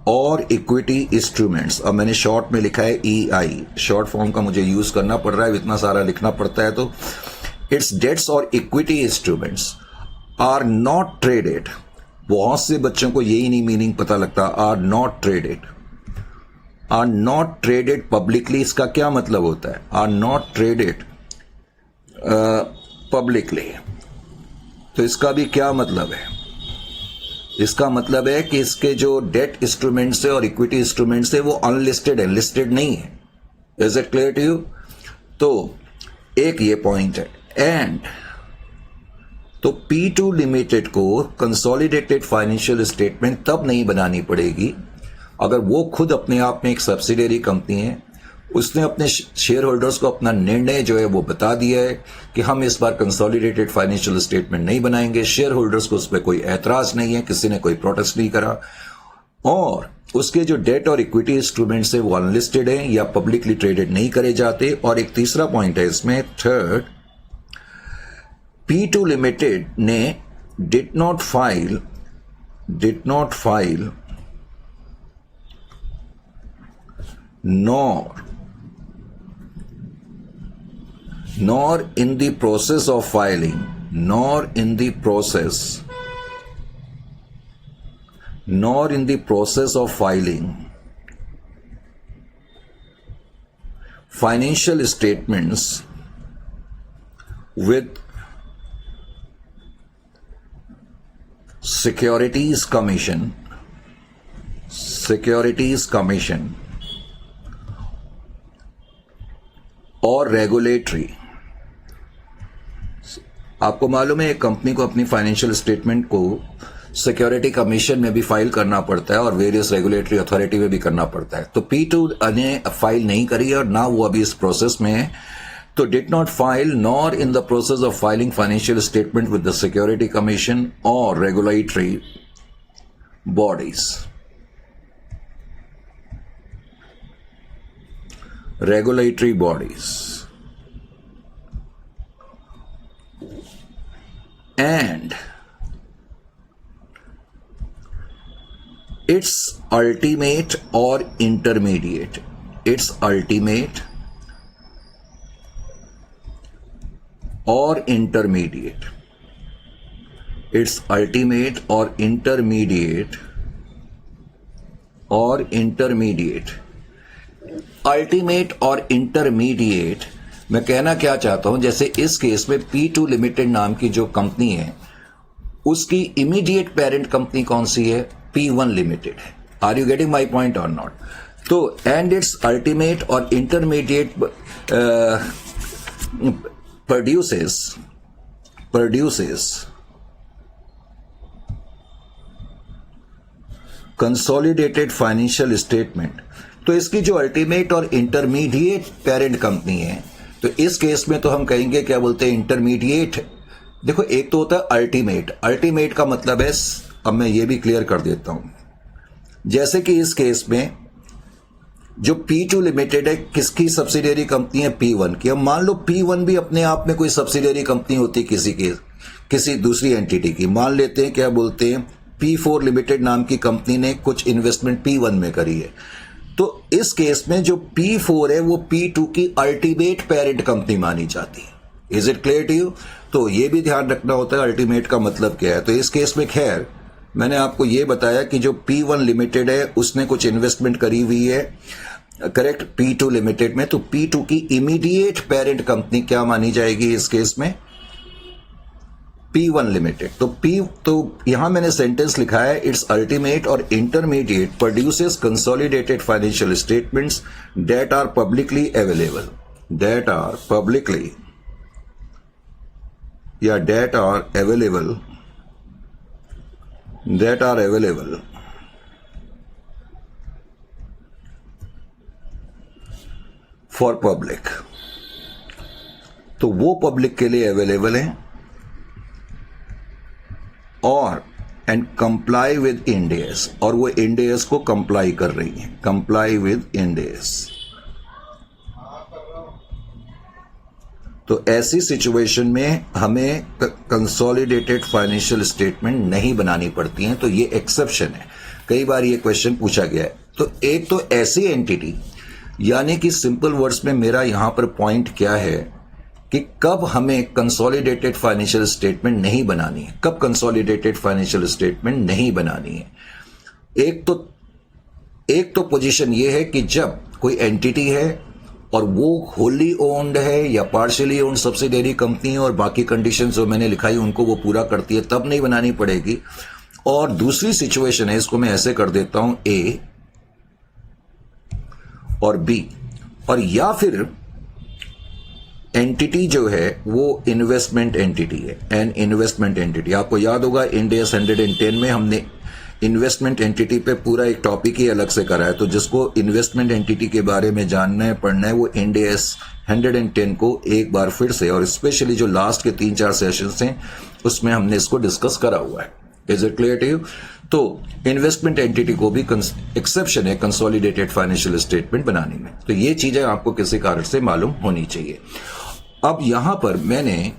और इक्विटी इंस्ट्रूमेंट्स। अब मैंने शॉर्ट में लिखा है EI, शॉर्ट फॉर्म का मुझे यूज करना पड़ रहा है, इतना सारा लिखना पड़ता है। तो इट्स डेट्स और equity instruments are not traded. बहुत से बच्चों को यही नहीं मीनिंग पता लगता, आर नॉट ट्रेडेड पब्लिकली। इसका क्या मतलब होता है? Are not traded publicly. तो इसका भी क्या मतलब है? इसका मतलब है कि इसके जो डेट इंस्ट्रूमेंट्स है और इक्विटी इंस्ट्रूमेंट्स है वो अनलिस्टेड है, लिस्टेड नहीं है। Is it clear to you? तो एक ये पॉइंट है। एंड तो P2 लिमिटेड को कंसोलिडेटेड फाइनेंशियल स्टेटमेंट तब नहीं बनानी पड़ेगी अगर वो खुद अपने आप में एक सब्सिडियरी कंपनी है, उसने अपने शेयर होल्डर्स को अपना निर्णय जो है वो बता दिया है कि हम इस बार कंसोलिडेटेड फाइनेंशियल स्टेटमेंट नहीं बनाएंगे। शेयर होल्डर्स को उस पर कोई ऐतराज नहीं है, किसी ने कोई प्रोटेस्ट नहीं करा, और उसके जो डेट और इक्विटी इंस्ट्रूमेंट्स है वो अनलिस्टेड है या पब्लिकली ट्रेडेड नहीं करे जाते। और एक तीसरा पॉइंट है इसमें, थर्ड, P2 लिमिटेड ने did not file nor in the process of filing financial statements with Securities Commission और रेगुलेटरी। आपको मालूम है एक कंपनी को अपनी फाइनेंशियल स्टेटमेंट को सिक्योरिटी कमीशन में भी फाइल करना पड़ता है और वेरियस रेगुलेटरी अथॉरिटी में भी करना पड़ता है। तो P2 ने फाइल नहीं करी और ना वो अभी इस प्रोसेस में है। तो did not file nor in the process of filing financial statement with the security commission or regulatory bodies and its ultimate or intermediate ultimate और इंटरमीडिएट। मैं कहना क्या चाहता हूं, जैसे इस केस में P2 लिमिटेड नाम की जो कंपनी है उसकी इमीडिएट पेरेंट कंपनी कौन सी है? P1 लिमिटेड है। Are you getting my point और नॉट? तो एंड इट्स अल्टीमेट और intermediate produces consolidated financial statement. तो इसकी जो अल्टीमेट और इंटरमीडिएट पेरेंट कंपनी है, तो इस केस में तो हम कहेंगे क्या बोलते हैं, इंटरमीडिएट। देखो एक तो होता है अल्टीमेट का मतलब है, अब मैं ये भी क्लियर कर देता हूं, जैसे कि इस केस में जो P2 लिमिटेड है किसकी सब्सिडियरी कंपनी है? P1 की। अब मान लो P1 भी अपने आप में कोई सब्सिडियरी कंपनी होती किसी दूसरी एंटिटी की। मान लेते हैं क्या बोलते हैं P4 लिमिटेड नाम की कंपनी ने कुछ इन्वेस्टमेंट P1 में करी है। तो इस केस में जो P4 है वो P2 की अल्टीमेट पेरेंट कंपनी मानी जाती है। Is it clear to you? तो ये भी ध्यान रखना होता है अल्टीमेट का मतलब क्या है। तो इस केस में खैर मैंने आपको ये बताया कि जो P1 लिमिटेड है उसने कुछ इन्वेस्टमेंट करी हुई है, करेक्ट, P2 लिमिटेड में। तो P2 की इमीडिएट पेरेंट कंपनी क्या मानी जाएगी इस केस में? P1 limited. तो यहां मैंने सेंटेंस लिखा है, इट्स अल्टीमेट और intermediate produces consolidated financial statements that are publicly available for public. तो वो पब्लिक के लिए अवेलेबल है और and comply with Ind AS, और वो इंड एस को कंप्लाई कर रही है, कंप्लाई विद इंड एस। तो ऐसी सिचुएशन में हमें कंसोलिडेटेड फाइनेंशियल स्टेटमेंट नहीं बनानी पड़ती हैं, तो ये एक्सेप्शन है। कई बार ये क्वेश्चन पूछा गया है। तो एक तो ऐसी एंटिटी, यानी कि सिंपल वर्ड्स में मेरा यहां पर पॉइंट क्या है कि कब हमें कंसोलिडेटेड फाइनेंशियल स्टेटमेंट नहीं बनानी है, कब कंसोलिडेटेड फाइनेंशियल स्टेटमेंट नहीं बनानी है। एक तो पोजीशन ये है कि जब कोई एंटिटी है और वो होली ओन्ड है या पार्शियली ओन्ड सब्सिडियरी कंपनी है और बाकी कंडीशंस जो मैंने लिखाई उनको वो पूरा करती है, तब नहीं बनानी पड़ेगी। और दूसरी सिचुएशन है, इसको मैं ऐसे कर देता हूं, ए और बी, और या फिर एंटिटी जो है वो इन्वेस्टमेंट एंटिटी है, एन इन्वेस्टमेंट एंटिटी। आपको याद होगा इंड AS 110 में हमने इन्वेस्टमेंट एंटिटी पे पूरा एक टॉपिक ही अलग से करा है। तो जिसको इन्वेस्टमेंट एंटिटी के बारे में जानना है, पढ़ना है, वो इंड AS 110 को एक बार फिर से, और स्पेशली जो लास्ट के 3-4 सेशंस हैं उसमें हमने इसको डिस्कस करा हुआ है। Is it clear to you? तो इन्वेस्टमेंट एंटिटी को भी एक्सेप्शन है कंसोलिडेटेड फाइनेंशियल स्टेटमेंट बनाने में। तो ये चीजें आपको किसी कारण से मालूम होनी चाहिए। अब यहां पर मैंने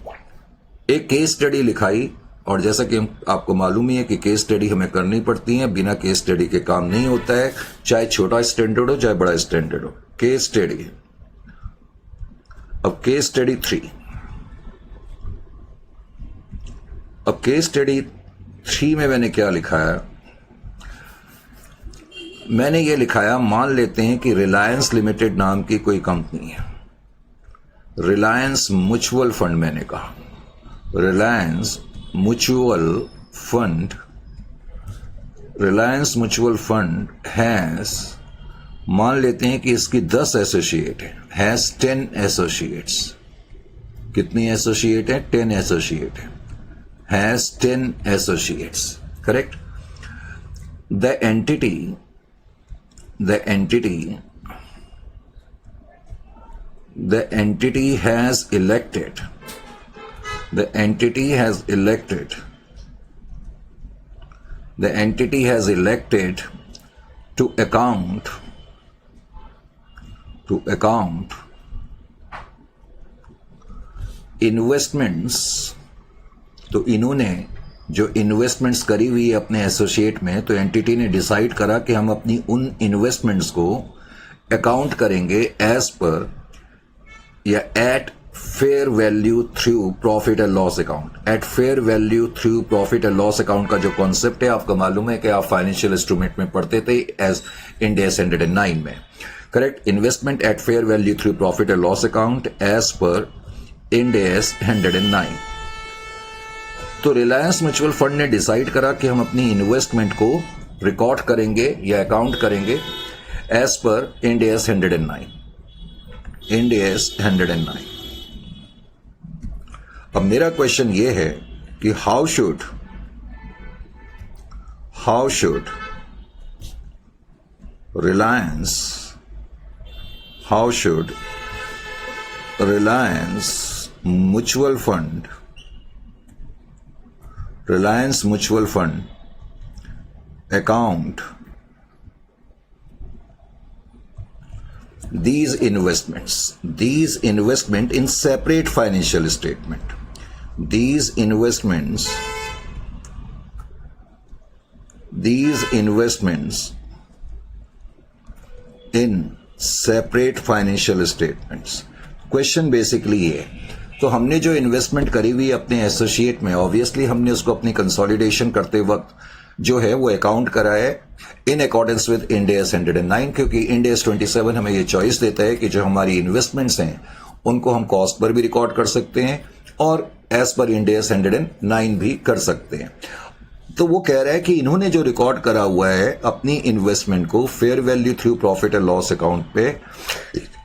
एक केस स्टडी लिखाई, और जैसा कि आपको मालूम ही है कि केस स्टडी हमें करनी पड़ती है, बिना केस स्टडी के काम नहीं होता है, चाहे छोटा स्टैंडर्ड हो चाहे बड़ा स्टैंडर्ड हो। केस स्टडी, अब केस स्टडी 3, अब केस स्टडी 3 में मैंने क्या लिखा है, मैंने ये लिखाया, मान लेते हैं कि रिलायंस लिमिटेड नाम की कोई कंपनी है, रिलायंस म्यूचुअल फंड, मैंने कहा Reliance Mutual fund, Reliance Mutual fund has, मान लेते हैं कि इसकी 10 एसोसिएट है, हैज 10 एसोसिएट्स। कितनी एसोसिएट है? 10 एसोसिएट है, has 10 associates, correct. The entity has elected, the entity has elected to account investments। तो इन्होंने जो इन्वेस्टमेंट्स करी हुई है अपने एसोसिएट में, तो एंटिटी ने डिसाइड करा कि हम अपनी उन इन्वेस्टमेंट्स को अकाउंट करेंगे एज पर या eight fair value through profit and loss account. Eight fair value through profit and loss account का जो कॉन्सेप्ट है, आपको मालूम है कि आप फाइनेंशियल इंस्ट्रूमेंट में पढ़ते थे एज इंड AS 109 में, correct. Investment at fair value through profit and loss account as पर इंड AS 109। तो रिलायंस म्यूचुअल फंड ने डिसाइड करा कि हम अपनी इन्वेस्टमेंट को रिकॉर्ड करेंगे या अकाउंट करेंगे एज पर इंड AS 109, इंड AS 109। अब मेरा क्वेश्चन ये है कि how should Reliance Mutual fund account these investment in separate financial statement, these investments in separate financial statements। Question basically ये, तो हमने जो इन्वेस्टमेंट करी हुई अपने एसोसिएट में, ऑब्वियसली हमने उसको अपनी कंसोलिडेशन करते वक्त जो है वो अकाउंट करा है in accordance with Ind AS 109, क्योंकि इंड AS 27 हमें ये चॉइस देता है कि जो हमारी इन्वेस्टमेंट्स हैं उनको हम कॉस्ट पर भी रिकॉर्ड कर सकते हैं और एज पर इंड AS 109 भी कर सकते हैं। तो वो कह रहा है कि इन्होंने जो रिकॉर्ड करा हुआ है अपनी इन्वेस्टमेंट को fair value through profit and loss account पे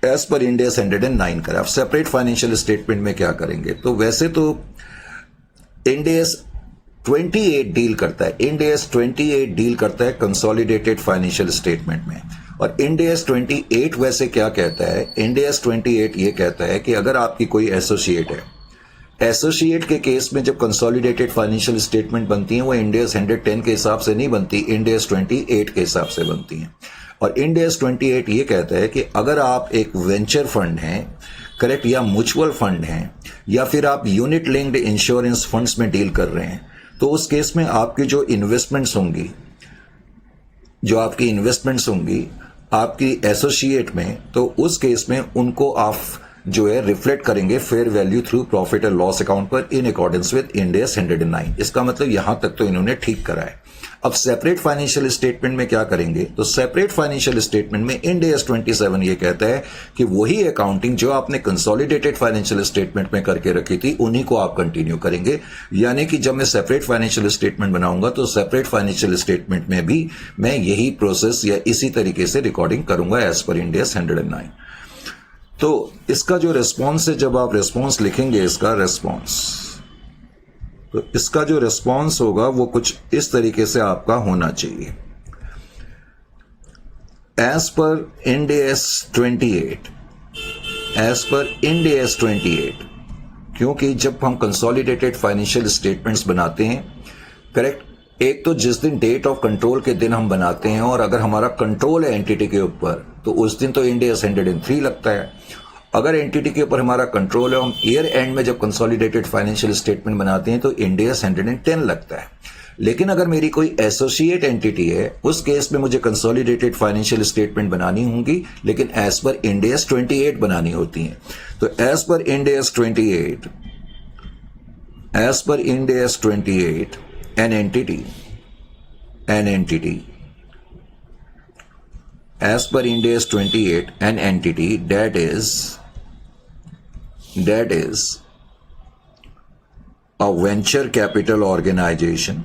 एज पर इंड AS 109 करा। अब सेपरेट फाइनेंशियल स्टेटमेंट में क्या करेंगे? तो वैसे तो इंड AS 28 डील करता है, इंड AS 28 डील करता है कंसोलिडेटेड फाइनेंशियल स्टेटमेंट में। और इंड AS 28 वैसे क्या कहता है? इंड AS 28 ये कहता है कि अगर आपकी कोई एसोसिएट है, एसोसिएट के केस में जब कंसोलिडेटेड फाइनेंशियल स्टेटमेंट बनती है वो इंड AS 110 के हिसाब से नहीं बनती, इंड AS 28 के हिसाब से बनती है। और इंड AS 28 ये कहता है कि अगर आप एक वेंचर फंड हैं, करेक्ट, या म्यूचुअल फंड हैं, या फिर आप यूनिट लिंक्ड इंश्योरेंस फंड्स में डील कर रहे हैं, तो उस केस में आपकी जो इन्वेस्टमेंट्स होंगी, आपकी एसोसिएट में, तो उस केस में उनको आप जो है रिफ्लेक्ट करेंगे fair value through profit and loss account पर in accordance with Ind AS 109। इसका मतलब यहां तक तो इन्होंने ठीक करा है। अब सेपरेट फाइनेंशियल स्टेटमेंट में क्या करेंगे, तो सेपरेट फाइनेंशियल स्टेटमेंट में इंड AS 27 ये कहता है कि वही अकाउंटिंग जो आपने कंसोलिडेटेड फाइनेंशियल स्टेटमेंट में करके रखी थी उन्हीं को आप कंटिन्यू करेंगे। यानी कि जब मैं सेपरेट फाइनेंशियल स्टेटमेंट बनाऊंगा तो सेपरेट फाइनेंशियल स्टेटमेंट में भी मैं यही प्रोसेस या इसी तरीके से रिकॉर्डिंग करूंगा एज पर इंड AS 109। तो इसका जो रिस्पॉन्स है, जब आप रिस्पॉन्स लिखेंगे इसका जो रिस्पॉन्स होगा वो कुछ इस तरीके से आपका होना चाहिए। एज पर इंड AS 28, क्योंकि जब हम कंसोलिडेटेड फाइनेंशियल स्टेटमेंट्स बनाते हैं, करेक्ट, एक तो जिस दिन डेट ऑफ कंट्रोल के दिन हम बनाते हैं, और अगर हमारा कंट्रोल है एंटिटी के ऊपर तो उस दिन तो इंड AS 103 लगता है। अगर एंटिटी के ऊपर हमारा कंट्रोल है, हम ईयर एंड में जब कंसोलिडेटेड फाइनेंशियल स्टेटमेंट बनाते हैं तो इंड AS 110 लगता है। लेकिन अगर मेरी कोई एसोसिएट एंटिटी है, उस केस में मुझे कंसोलिडेटेड फाइनेंशियल स्टेटमेंट बनानी होंगी, लेकिन एज पर इंड AS 28 बनानी होती हैं। तो एज पर Ind AS 28 an entity as per Ind AS 28 an entity that is a venture capital organization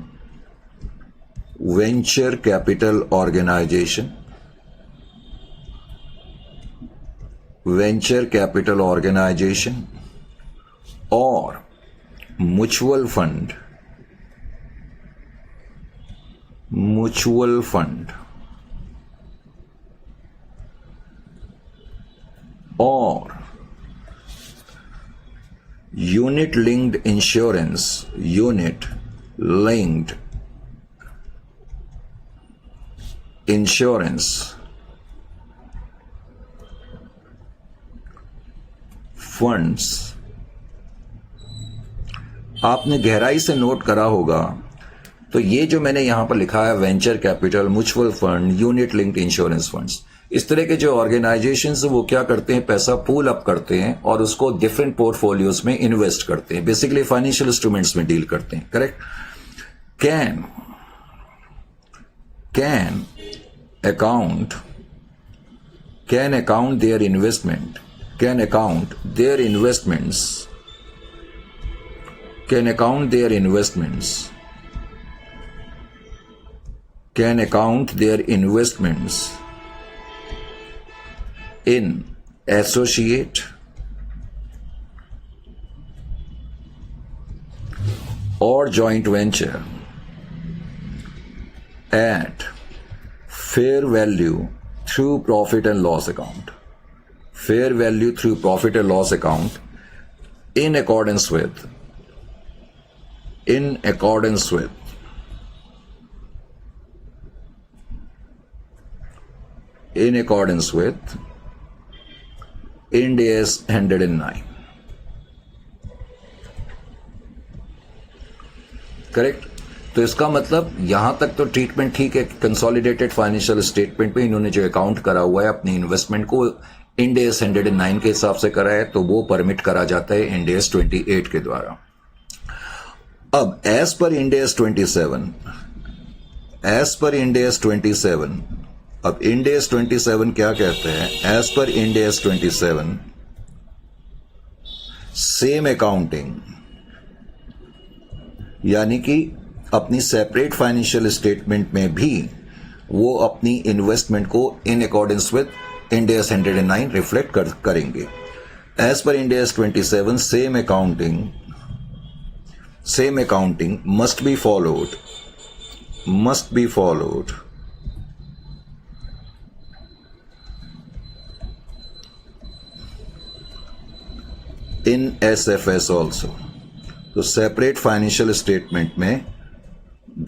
or mutual fund or unit linked insurance funds। आपने गहराई से नोट करा होगा, तो ये जो मैंने यहां पर लिखा है venture capital, mutual fund, unit linked insurance funds, इस तरह के जो ऑर्गेनाइजेशंस वो क्या करते हैं, पैसा पूल अप करते हैं और उसको डिफरेंट पोर्टफोलियोज में इन्वेस्ट करते हैं, बेसिकली फाइनेंशियल इंस्ट्रूमेंट्स में डील करते हैं, correct. Can account their investments in associate or joint venture at fair value through profit and loss account, in accordance with Ind AS 109, correct. तो इसका मतलब यहां तक तो ट्रीटमेंट ठीक है, कंसोलिडेटेड फाइनेंशियल स्टेटमेंट पे इन्होंने जो अकाउंट करा हुआ है अपनी इन्वेस्टमेंट को इंड AS 109 के हिसाब से करा है, तो वो परमिट करा जाता है इंड AS 28 के द्वारा। अब एज पर इंड AS 27, अब इंड AS 27 क्या कहते हैं, as per Ind AS 27 same accounting, यानी कि अपनी सेपरेट फाइनेंशियल स्टेटमेंट में भी वो अपनी इन्वेस्टमेंट को in accordance with Ind AS 109 reflect करेंगे। एज पर Ind AS 27 same accounting must be followed in SFS also। तो सेपरेट फाइनेंशियल स्टेटमेंट में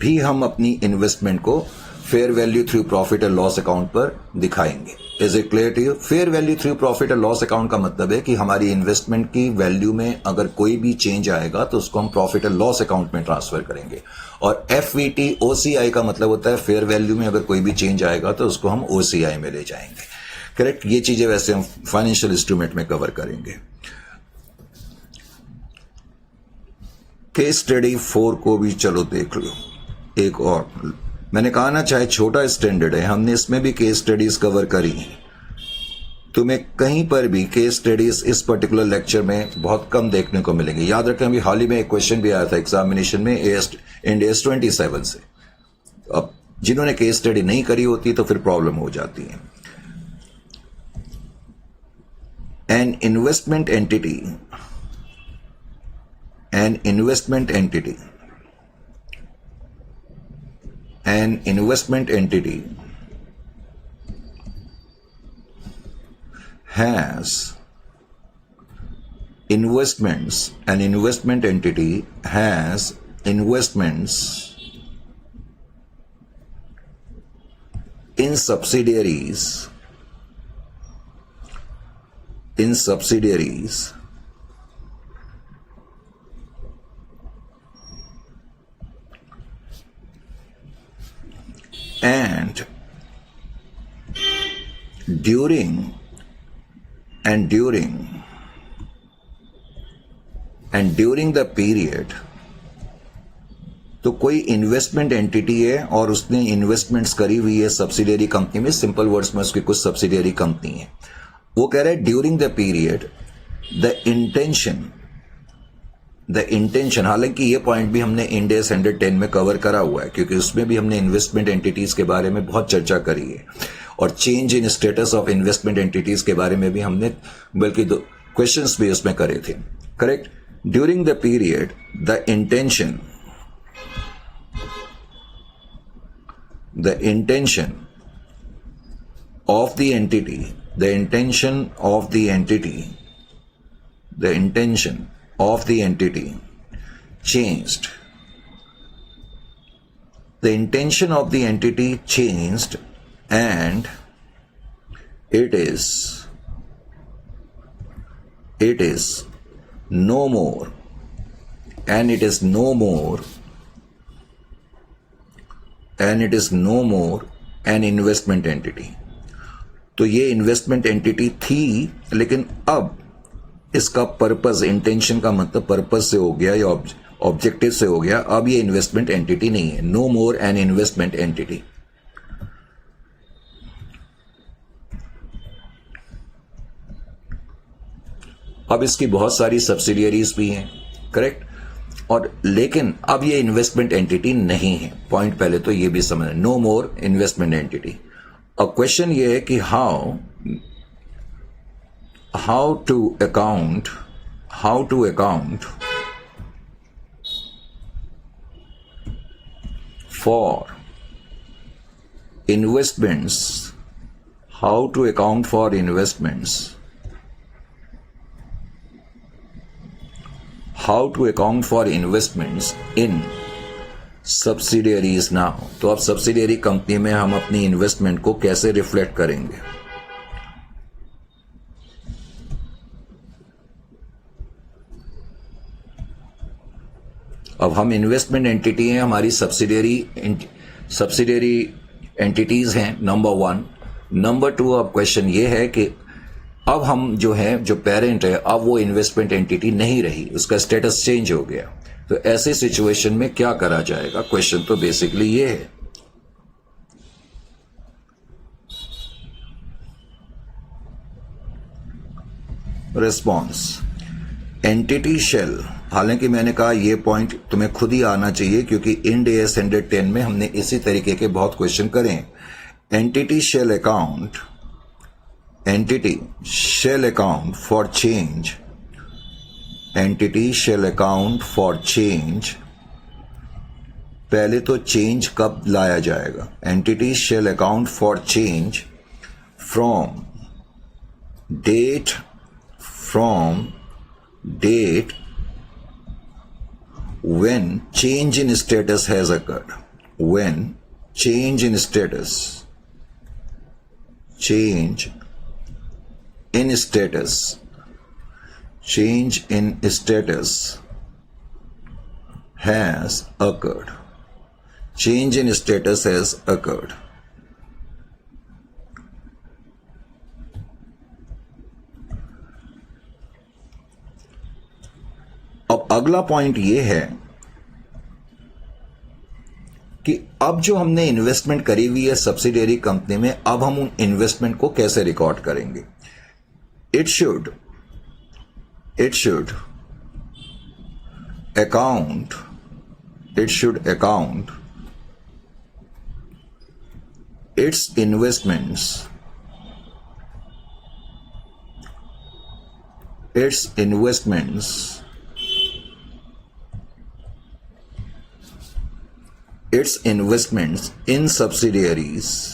भी हम अपनी इन्वेस्टमेंट को fair value through profit and loss account पर दिखाएंगे। Is it clear to you? Fair value through profit and loss account का मतलब है कि हमारी इन्वेस्टमेंट की वैल्यू में अगर कोई भी चेंज आएगा तो उसको हम प्रॉफिट एंड लॉस अकाउंट में ट्रांसफर करेंगे। और FVT OCI का मतलब होता है फेयर वैल्यू में अगर कोई भी चेंज आएगा तो उसको हम OCI में ले जाएंगे। करेक्ट? ये चीजें वैसे हम फाइनेंशियल इंस्ट्रूमेंट में कवर करेंगे। केस स्टडी 4 को भी चलो देख लो। एक और मैंने कहा ना, चाहे छोटा स्टैंडर्ड है, हमने इसमें भी केस स्टडीज कवर करी हैं। तुम्हें कहीं पर भी केस स्टडीज इस पर्टिकुलर लेक्चर में बहुत कम देखने को मिलेंगे। याद रखें, अभी हाल ही में एक क्वेश्चन भी आया था एग्जामिनेशन में इंड AS 27 से। अब जिन्होंने केस स्टडी नहीं करी होती तो फिर प्रॉब्लम हो जाती है। N investment entity an investment entity has investments. An investment entity has investments in subsidiaries and during the period, तो कोई इन्वेस्टमेंट एंटिटी है और उसने इन्वेस्टमेंट्स करी हुई है सब्सिडियरी कंपनी में। सिंपल वर्ड्स में उसकी कुछ सब्सिडियरी कंपनी है। वो कह रहा है during the period the intention, हालांकि ये पॉइंट भी हमने इंड AS 110 में कवर करा हुआ है, क्योंकि उसमें भी हमने इन्वेस्टमेंट एंटिटीज के बारे में बहुत चर्चा करी है और change in status of investment entities के बारे में भी हमने बल्कि दो क्वेश्चंस भी उसमें करे थे। Correct? During the period the intention of the entity changed. The intention of the entity changed and it is no more an investment entity. तो ये इन्वेस्टमेंट एंटिटी थी, लेकिन अब इसका पर्पस, इंटेंशन का मतलब पर्पस से हो गया या ऑब्जेक्टिव से हो गया। अब ये इन्वेस्टमेंट एंटिटी नहीं है। No more an investment entity. अब इसकी बहुत सारी सब्सिडियरीज भी हैं। करेक्ट? और लेकिन अब ये इन्वेस्टमेंट एंटिटी नहीं है। पॉइंट पहले तो ये भी समझना, नो मोर इन्वेस्टमेंट एंटिटी। अब क्वेश्चन ये है कि how to account for investments, in subsidiaries now। तो अब सब्सिडियरी कंपनी में हम अपनी इन्वेस्टमेंट को कैसे रिफ्लेक्ट करेंगे? अब हम इन्वेस्टमेंट एंटिटी हैं, हमारी सब्सिडियरी एंटिटीज हैं, नंबर 1। नंबर 2, अब क्वेश्चन ये है कि अब हम जो पेरेंट है, अब वो इन्वेस्टमेंट एंटिटी नहीं रही, उसका स्टेटस चेंज हो गया। तो ऐसे सिचुएशन में क्या करा जाएगा? क्वेश्चन तो बेसिकली ये है। Response, entity shell. हालांकि मैंने कहा ये पॉइंट तुम्हें खुद ही आना चाहिए, क्योंकि इंड AS 110 में हमने इसी तरीके के बहुत क्वेश्चन करे। Entity shall account for change. पहले तो चेंज कब लाया जाएगा? Entity shall account for change from date when change in status has occurred। change in status, change in status, change in status has occurred, change in status has occurred. अब अगला point ये है कि अब जो हमने इन्वेस्टमेंट करी हुई है सब्सिडियरी कंपनी में, अब हम उन इन्वेस्टमेंट को कैसे रिकॉर्ड करेंगे. It should account its investments in subsidiaries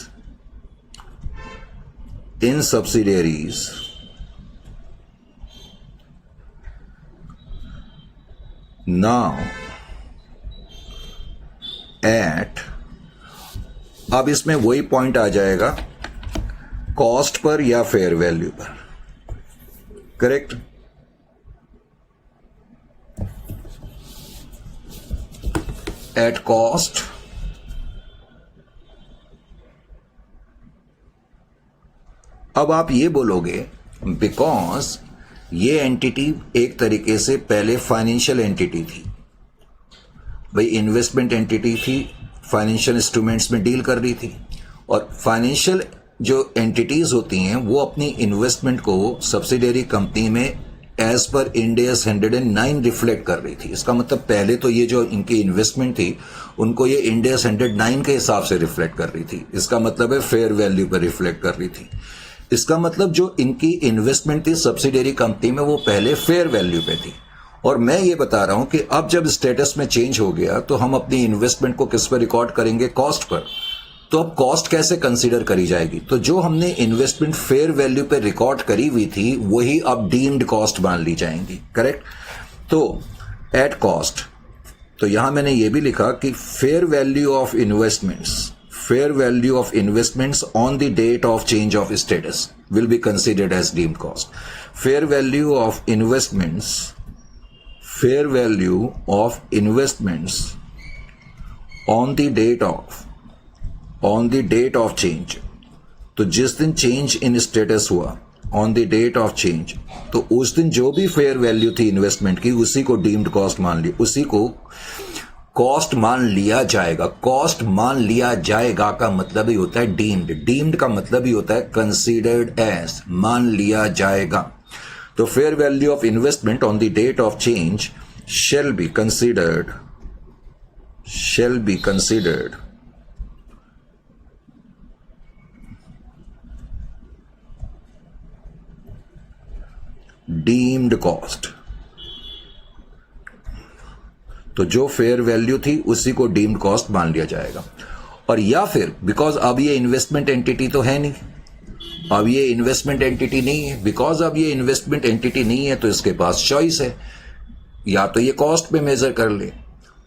now at, अब इसमें वही पॉइंट आ जाएगा कॉस्ट पर या फेयर वैल्यू पर. करेक्ट. एट कॉस्ट अब आप ये बोलोगे बिकॉज ये एंटिटी एक तरीके से पहले फाइनेंशियल एंटिटी थी. भाई इन्वेस्टमेंट एंटिटी थी, फाइनेंशियल इंस्ट्रूमेंट्स में डील कर रही थी, और फाइनेंशियल जो एंटिटीज होती हैं वो अपनी इन्वेस्टमेंट को सब्सिडियरी कंपनी में एज पर इंड AS 109 रिफ्लेक्ट कर रही थी. इसका मतलब पहले तो ये जो इनकी इन्वेस्टमेंट थी उनको ये इंड AS 109 के हिसाब से रिफ्लेक्ट कर रही थी. इसका मतलब है फेयर वैल्यू पर रिफ्लेक्ट कर रही थी. इसका मतलब जो इनकी इन्वेस्टमेंट थी सब्सिडियरी कंपनी में वो पहले फेयर वैल्यू पे थी. और मैं ये बता रहा हूं कि अब जब स्टेटस में चेंज हो गया तो हम अपनी इन्वेस्टमेंट को किस पर रिकॉर्ड करेंगे, कॉस्ट पर. तो अब कॉस्ट कैसे कंसीडर करी जाएगी, तो जो हमने इन्वेस्टमेंट फेयर वैल्यू पे रिकॉर्ड करी हुई थी वही अब डीम्ड कॉस्ट मान ली जाएंगी. करेक्ट. तो एट कॉस्ट, तो यहां मैंने ये भी लिखा कि fair value of investments on the date of change of status will be considered as deemed cost. Fair value of investments on the date of change, तो जिस दिन चेंज इन स्टेटस हुआ on the date of change, तो उस दिन जो भी fair value थी इन्वेस्टमेंट की उसी को डीम्ड कॉस्ट मान ली, उसी को कॉस्ट मान लिया जाएगा. कॉस्ट मान लिया जाएगा का मतलब ही होता है डीम्ड का मतलब ही होता है कंसीडर्ड एज, मान लिया जाएगा. तो fair value of investment on the date of change shall be considered deemed cost. तो जो फेयर वैल्यू थी उसी को डीम्ड कॉस्ट मान लिया जाएगा. और या फिर बिकॉज अब ये इन्वेस्टमेंट एंटिटी तो है नहीं, अब ये इन्वेस्टमेंट एंटिटी नहीं है, बिकॉज अब ये इन्वेस्टमेंट एंटिटी नहीं है तो इसके पास चॉइस है, या तो ये कॉस्ट पे मेजर कर ले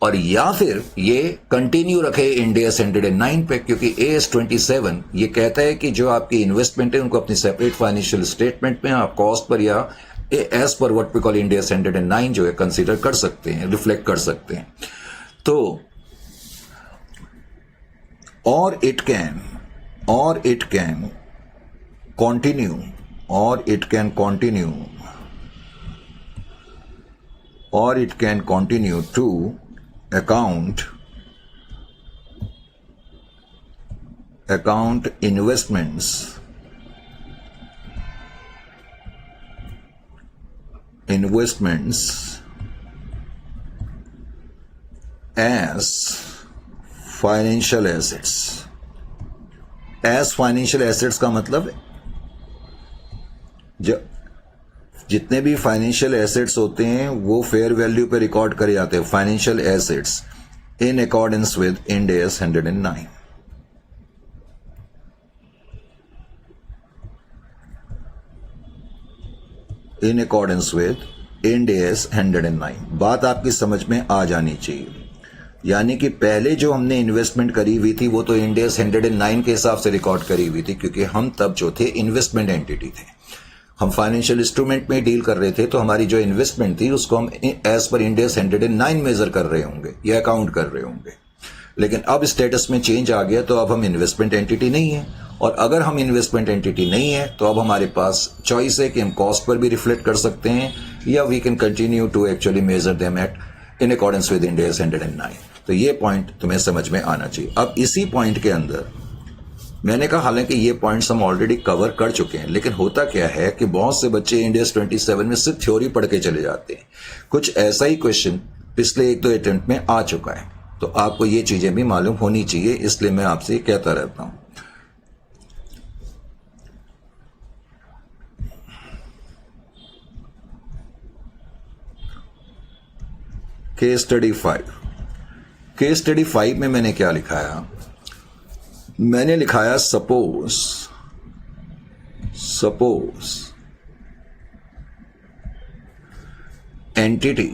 और या फिर ये कंटिन्यू रखे इंड AS 109 पे, क्योंकि AS 27 ये कहता है कि जो आपकी इन्वेस्टमेंट है उनको अपनी सेपरेट फाइनेंशियल स्टेटमेंट में आप कॉस्ट पर या एज पर what we call Ind AS 109 जो है कंसीडर कर सकते हैं, रिफ्लेक्ट कर सकते हैं. तो और it can continue to account investments as financial assets. Financial assets का मतलब जितने भी फाइनेंशियल एसेट्स होते हैं वो फेयर वैल्यू पे रिकॉर्ड करे जाते हैं, financial assets in accordance with Ind AS 109. In accordance with Ind AS 109. बात आपकी समझ में आ जानी चाहिए. यानी कि पहले जो हमने इन्वेस्टमेंट करी हुई थी वो तो इंड एस 109 के हिसाब से रिकॉर्ड करी हुई थी, क्योंकि हम तब जो थे इन्वेस्टमेंट एंटिटी थे, हम फाइनेंशियल इंस्ट्रूमेंट में डील कर रहे थे, तो हमारी जो इन्वेस्टमेंट थी उसको हम as per end AS 109 major कर रहे होंगे या अकाउंट कर रहे होंगे। लेकिन अब स्टेटस में चेंज आ गया, तो अब हम इन्वेस्टमेंट एंटिटी नहीं है, और अगर हम इन्वेस्टमेंट एंटिटी नहीं है तो अब हमारे पास चॉइस है कि हम कॉस्ट पर भी रिफ्लेक्ट कर सकते हैं, या we can continue to actually measure them at in accordance with Ind AS 109। तो ये पॉइंट तुम्हें समझ में आना चाहिए। अब इसी पॉइंट के अंदर मैंने कहा, हालांकि ये पॉइंट्स हम ऑलरेडी कवर कर चुके हैं, लेकिन होता क्या है कि बहुत से बच्चे इंड एस 27 में सिर्फ थ्योरी पढ़ के चले जाते हैं। कुछ ऐसा ही क्वेश्चन पिछले 1-2 अटेम्प्ट में आ चुका है, तो आपको ये चीजें भी मालूम होनी चाहिए, इसलिए मैं आपसे कहता रहता हूं। Case study 5। केस स्टडी 5 में मैंने क्या लिखाया? मैंने लिखाया सपोज एंटिटी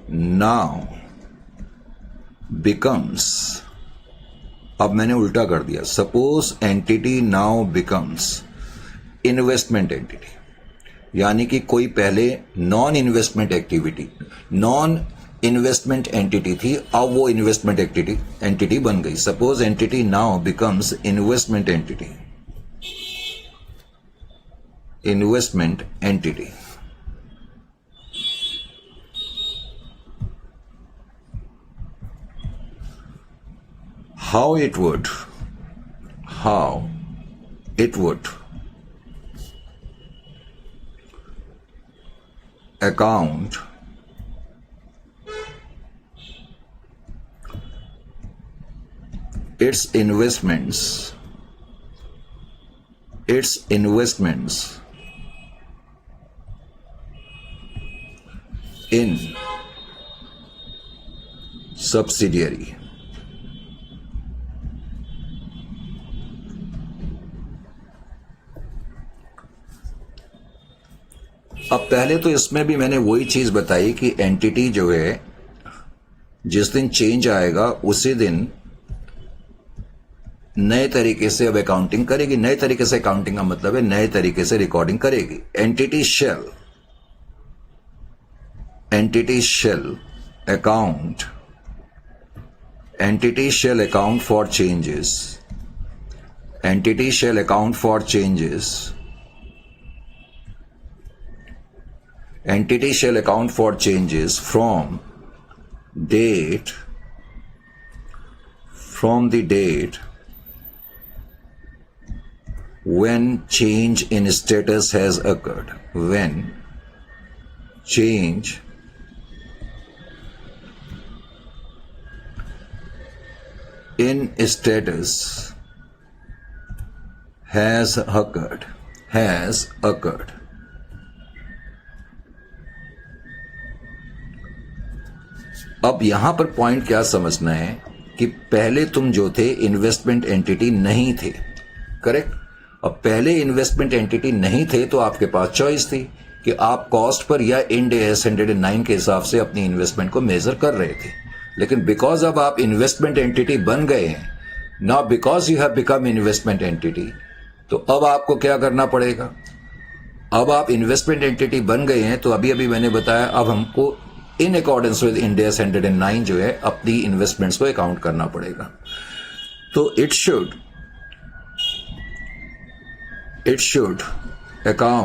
नाउ बिकम्स, अब मैंने उल्टा कर दिया, suppose entity now becomes investment entity, यानी कि कोई पहले नॉन इन्वेस्टमेंट एंटिटी थी, अब वो इन्वेस्टमेंट एंटिटी बन गई। Suppose entity now becomes investment entity. how it would account its investments in subsidiary। अब पहले तो इसमें भी मैंने वही चीज बताई कि एंटिटी जो है जिस दिन चेंज आएगा उसी दिन नए तरीके से अब अकाउंटिंग करेगी। नए तरीके से अकाउंटिंग का मतलब है नए तरीके से रिकॉर्डिंग करेगी। Entity shall account for changes. Entity shall account for changes. Entity shall account for changes from the date when change in status has occurred. When change in status has occurred। अब यहां पर point क्या समझना है कि पहले तुम जो थे इन्वेस्टमेंट एंटिटी नहीं थे, करेक्ट। अब पहले इन्वेस्टमेंट एंटिटी नहीं थे तो आपके पास चॉइस थी कि आप कॉस्ट पर या इंड एस 109 के हिसाब से अपनी इन्वेस्टमेंट को मेजर कर रहे थे। लेकिन बिकॉज अब आप इन्वेस्टमेंट एंटिटी बन गए हैं, now because you have become investment entity, तो अब आपको क्या करना पड़ेगा? अब आप इन्वेस्टमेंट एंटिटी बन गए हैं, तो अभी मैंने बताया अब हमको इन अकॉर्डेंस विद इंड एस 109 जो है अपनी इन्वेस्टमेंट्स को अकाउंट करना पड़ेगा। तो it should account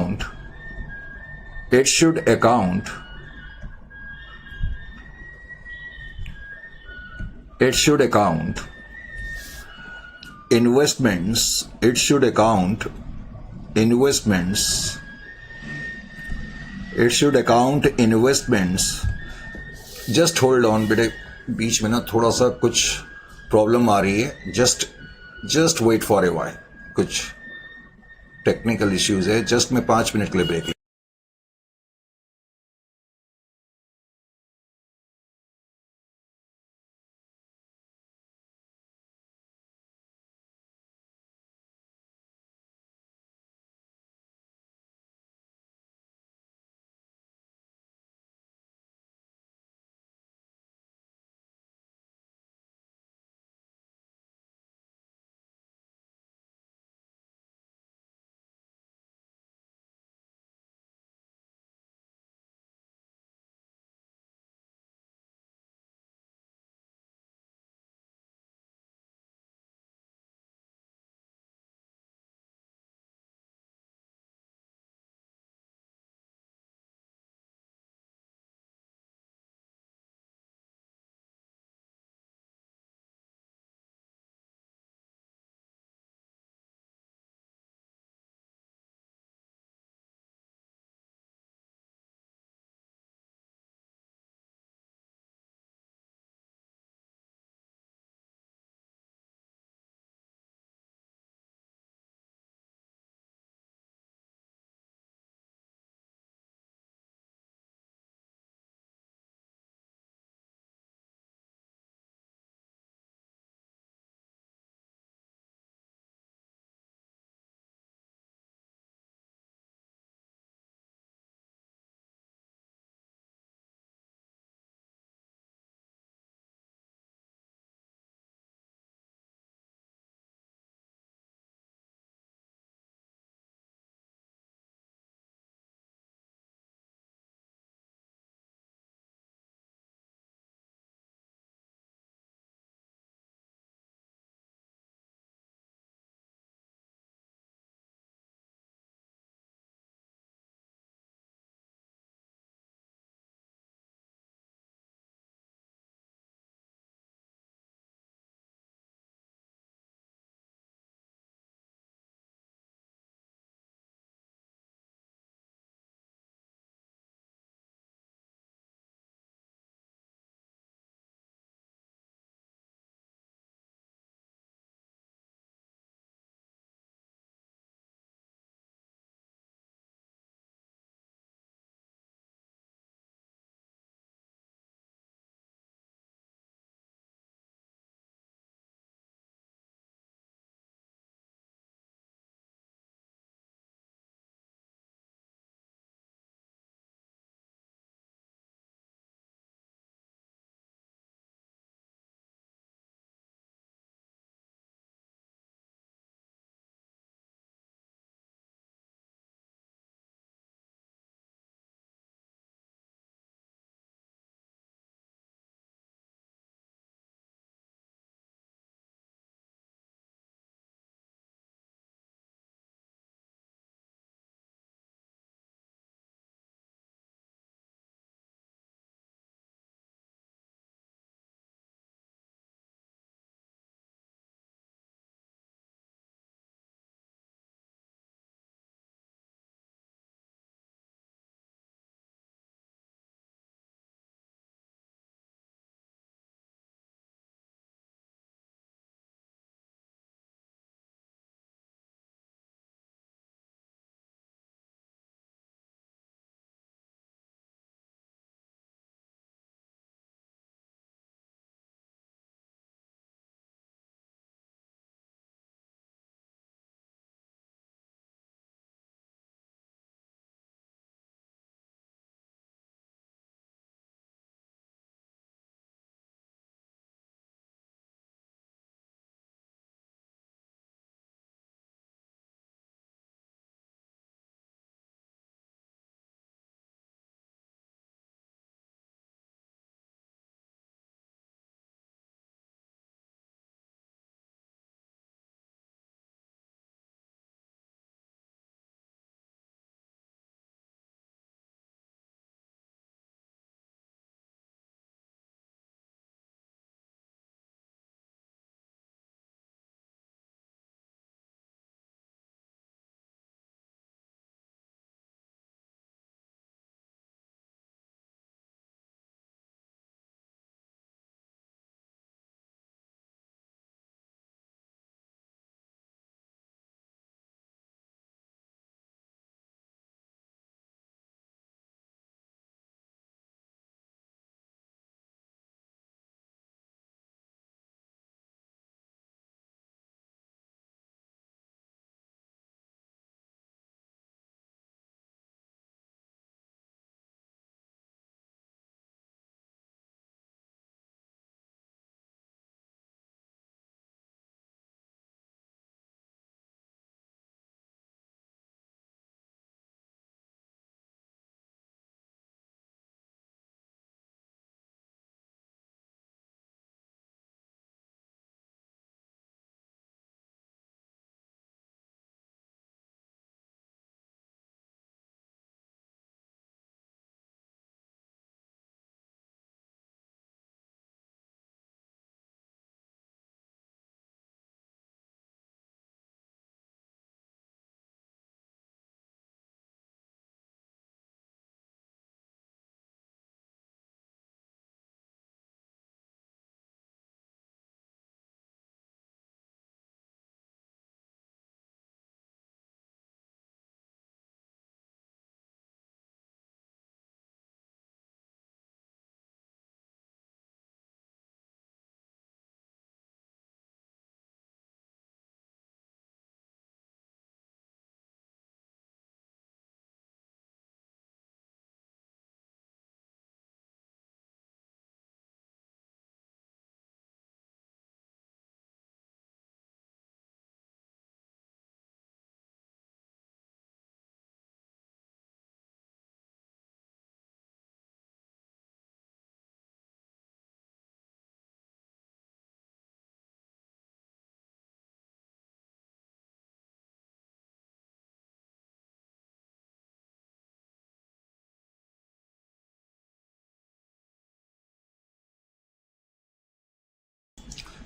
investments। it should account investments। Just hold on बेटे, बीच में ना थोड़ा सा कुछ प्रॉब्लम आ रही है, just wait for a while, कुछ टेक्निकल इश्यूज है। जस्ट मैं 5 मिनट के लिए break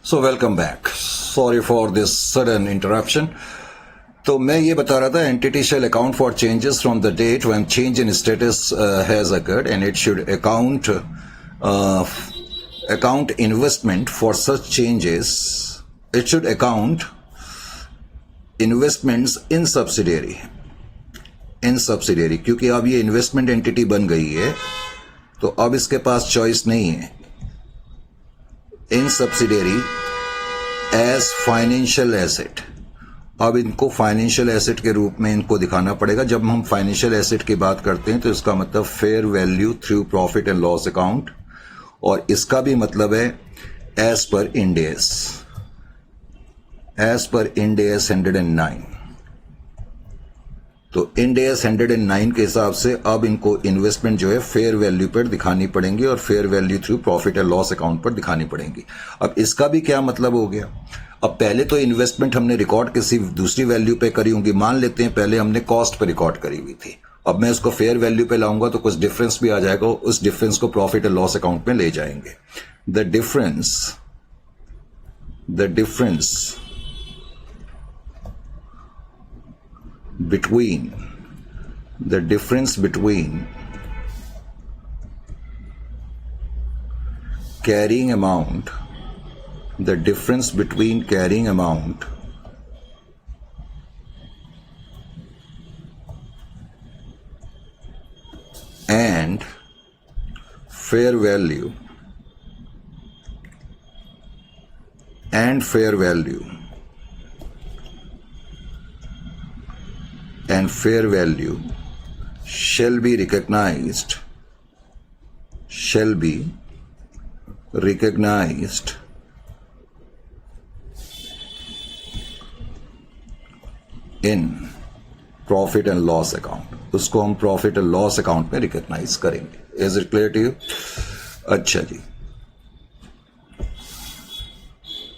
so welcome back, sorry for this sudden interruption. तो मैं ये बता रहा था, entity shall account for changes from the date when change in status has occurred and it should account investment for such changes. It should account investments in subsidiary, क्योंकि अब ये investment entity बन गई है तो अब इसके पास चॉइस नहीं है। इन सब्सिडियरी एज फाइनेंशियल एसेट, अब इनको फाइनेंशियल एसेट के रूप में इनको दिखाना पड़ेगा। जब हम फाइनेंशियल एसेट की बात करते हैं तो इसका मतलब fair value through profit and loss account, और इसका भी मतलब है एज पर इंड AS 109। तो इंड AS 109 के हिसाब से अब इनको इन्वेस्टमेंट जो है फेयर वैल्यू पर दिखानी पड़ेंगी और fair value through profit and loss account पर दिखानी पड़ेंगी। अब इसका भी क्या मतलब हो गया, अब पहले तो इन्वेस्टमेंट हमने रिकॉर्ड किसी दूसरी वैल्यू पे करी होंगी। मान लेते हैं पहले हमने कॉस्ट पे रिकॉर्ड करी हुई थी, अब मैं उसको फेयर वैल्यू पे लाऊंगा तो कुछ डिफरेंस भी आ जाएगा, उस डिफरेंस को प्रॉफिट एंड लॉस अकाउंट में ले जाएंगे। The difference between carrying amount and fair value shall be recognized in profit and loss account, उसको हम प्रॉफिट एंड लॉस अकाउंट में रिकॉग्नाइज करेंगे। Is it clear to you? अच्छा जी,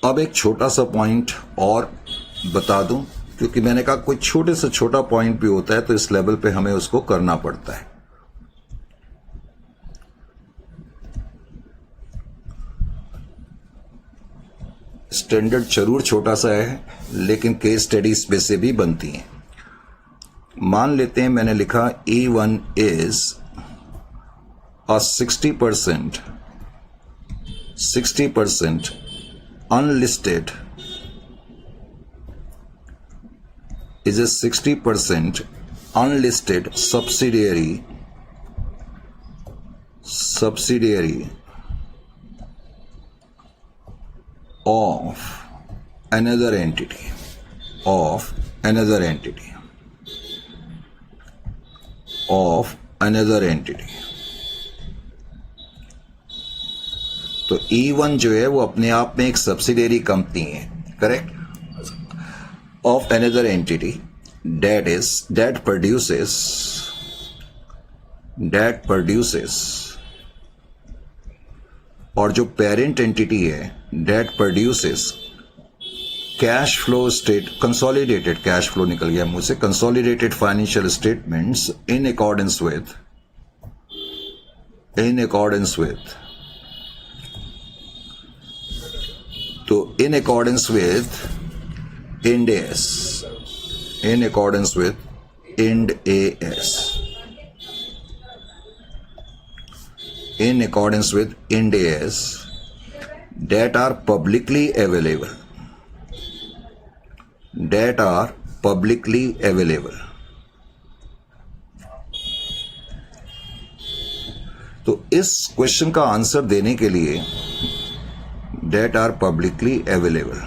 अब एक छोटा सा पॉइंट और बता दूं, क्योंकि मैंने कहा कोई छोटे से छोटा पॉइंट भी होता है तो इस लेवल पे हमें उसको करना पड़ता है। स्टैंडर्ड जरूर छोटा सा है लेकिन केस स्टडीज पे से भी बनती हैं। मान लेते हैं मैंने लिखा E1 is a 60% unlisted subsidiary of another entity तो E1 जो है वो अपने आप में एक सब्सिडियरी कंपनी है, correct, of another entity that produces, और जो पेरेंट एंटिटी है that produces cash flow consolidated cash flow निकल गया मुझसे, consolidated financial statements in accordance with तो in accordance with Ind AS, that are publicly available, तो इस क्वेश्चन का आंसर देने के लिए that are publicly available,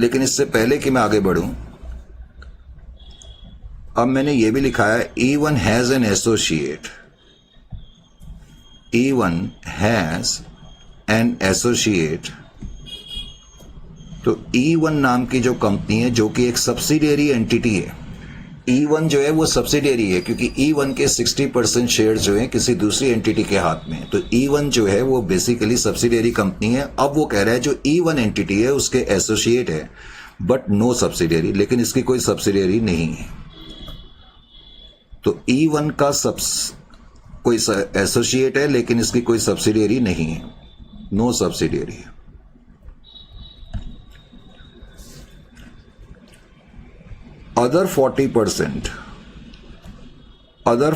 लेकिन इससे पहले कि मैं आगे बढ़ूं, अब मैंने ये भी लिखा है E1 has an associate, तो E1 नाम की जो कंपनी है जो कि एक सब्सिडियरी एंटिटी है, E1 जो है वो सब्सिडियरी है क्योंकि E1 के 60% शेयर जो है किसी दूसरी एंटिटी के हाथ में, तो E1 जो है वो बेसिकली सब्सिडियरी कंपनी है। अब वो कह रहा है जो E1 एंटिटी है उसके एसोसिएट है बट नो सब्सिडियरी, लेकिन इसकी कोई सब्सिडियरी नहीं है। तो E1 का कोई एसोसिएट है लेकिन इसकी कोई सब्सिडियरी नहीं है, no subsidiary. Other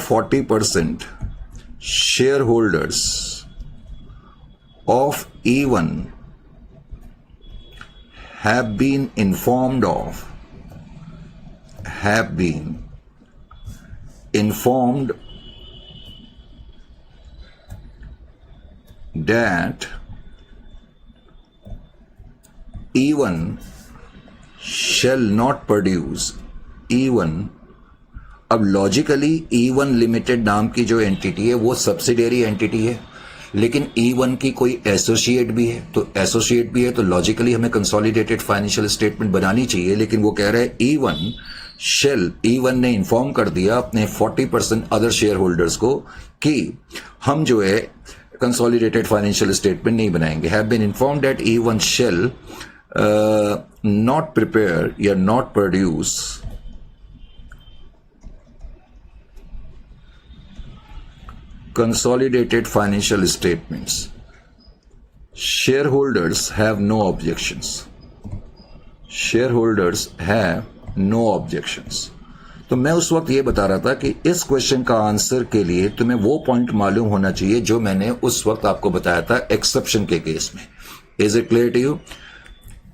40% shareholders of E1 have been informed that E1 shall not produce E1। अब लॉजिकली E1 लिमिटेड नाम की जो एंटिटी है वो सब्सिडियरी एंटिटी है, लेकिन E1 की कोई एसोसिएट भी है, तो एसोसिएट भी है तो लॉजिकली हमें कंसोलिडेटेड फाइनेंशियल स्टेटमेंट बनानी चाहिए। लेकिन वो कह रहे हैं E1 ने इन्फॉर्म कर दिया अपने 40% अदर शेयर होल्डर्स को कि हम जो है कंसोलिडेटेड फाइनेंशियल स्टेटमेंट नहीं बनाएंगे। Have been inform that E1 shall not prepare या not produce consolidated financial statements। shareholders have no objections। तो मैं उस वक्त ये बता रहा था कि इस क्वेश्चन का आंसर के लिए तुम्हें वो पॉइंट मालूम होना चाहिए जो मैंने उस वक्त आपको बताया था एक्सेप्शन के केस में। Is it clear to you?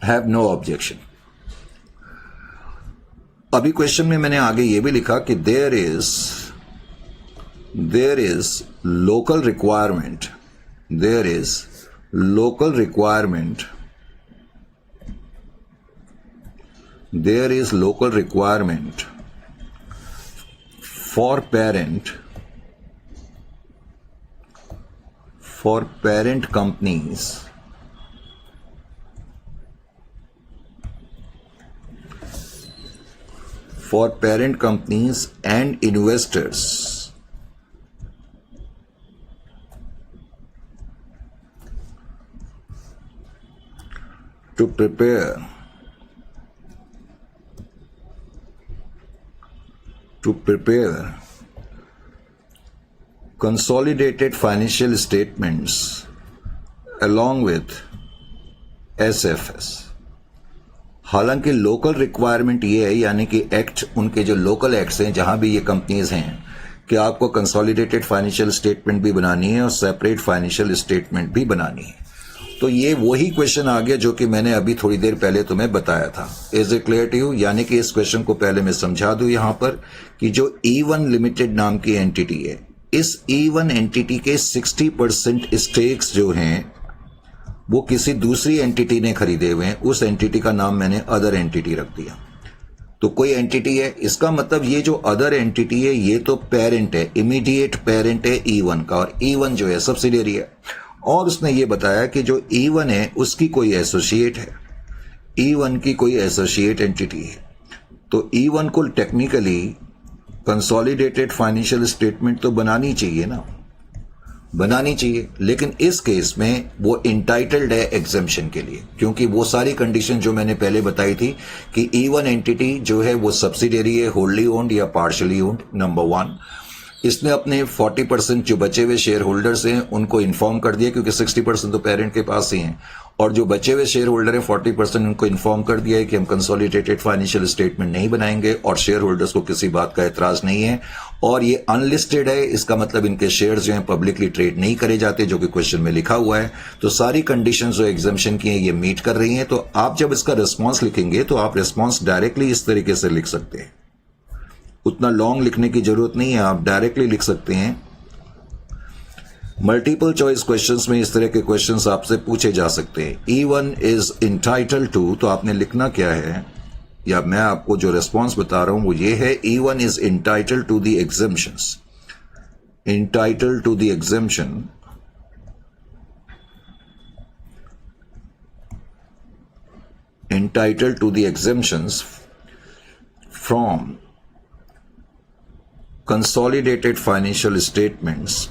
Have no objection. अभी क्वेश्चन में मैंने आगे ये भी लिखा कि there is local requirement for parent companies and investors to prepare consolidated financial statements along with SFS। हालांकि लोकल रिक्वायरमेंट ये है, यानी कि एक्ट, उनके जो लोकल एक्ट्स हैं जहां भी ये कंपनीज हैं, कि आपको कंसोलिडेटेड फाइनेंशियल स्टेटमेंट भी बनानी है और सेपरेट फाइनेंशियल स्टेटमेंट भी बनानी है। तो ये वही क्वेश्चन आ गया जो कि मैंने अभी थोड़ी देर पहले तुम्हें बताया था। Is it clear to you? यानी कि इस क्वेश्चन को पहले मैं समझा दूं यहां पर कि जो E1 लिमिटेड नाम की एंटिटी है, इस E1 एंटिटी के 60% स्टेक्स जो हैं वो किसी दूसरी एंटिटी ने खरीदे हुए हैं। उस एंटिटी का नाम मैंने अदर एंटिटी रख दिया। तो कोई एंटिटी है, इसका मतलब ये जो अदर एंटिटी है ये तो पेरेंट है, इमीडिएट पेरेंट है E1 का, और E1 जो है सब्सिडियरी है। और उसने ये बताया कि जो E1 है उसकी कोई एसोसिएट है, E1 की कोई एसोसिएट एंटिटी है। तो E1 को टेक्निकली कंसोलिडेटेड फाइनेंशियल स्टेटमेंट तो बनानी चाहिए ना, बनानी चाहिए। लेकिन इस केस में वो इंटाइटल्ड है एग्जेम्पशन के लिए, क्योंकि वो सारी कंडीशन जो मैंने पहले बताई थी कि E1 एंटिटी जो है वो सब्सिडियरी है, होल्डली ओन्ड या पार्शियली ओन्ड। नंबर 1, इसने अपने 40% जो बचे हुए शेयर होल्डर्स हैं उनको इन्फॉर्म कर दिया, क्योंकि 60% तो पेरेंट के पास ही हैं, और जो बचे हुए शेयर होल्डर हैं 40% उनको इन्फॉर्म कर दिया है कि हम कंसोलिडेटेड फाइनेंशियल स्टेटमेंट नहीं बनाएंगे, और शेयर होल्डर्स को किसी बात का एतराज नहीं है। और ये अनलिस्टेड है, इसका मतलब इनके शेयर जो हैं पब्लिकली ट्रेड नहीं करे जाते, जो कि क्वेश्चन में लिखा हुआ है। तो सारी कंडीशन जो एग्जाम्पशन की हैं ये मीट कर रही हैं। तो आप जब इसका रिस्पॉन्स लिखेंगे तो आप रिस्पॉन्स डायरेक्टली इस तरीके से लिख सकते हैं, उतना लॉन्ग लिखने की जरूरत नहीं है, आप डायरेक्टली लिख सकते हैं। मल्टीपल चॉइस क्वेश्चंस में इस तरह के क्वेश्चंस आपसे पूछे जा सकते हैं। E1 इज इंटाइटल्ड टू, तो आपने लिखना क्या है, या मैं आपको जो रिस्पॉन्स बता रहा हूं वो ये है, E1 is entitled to the exemptions, entitled to the exemption entitled to the exemptions from consolidated financial statement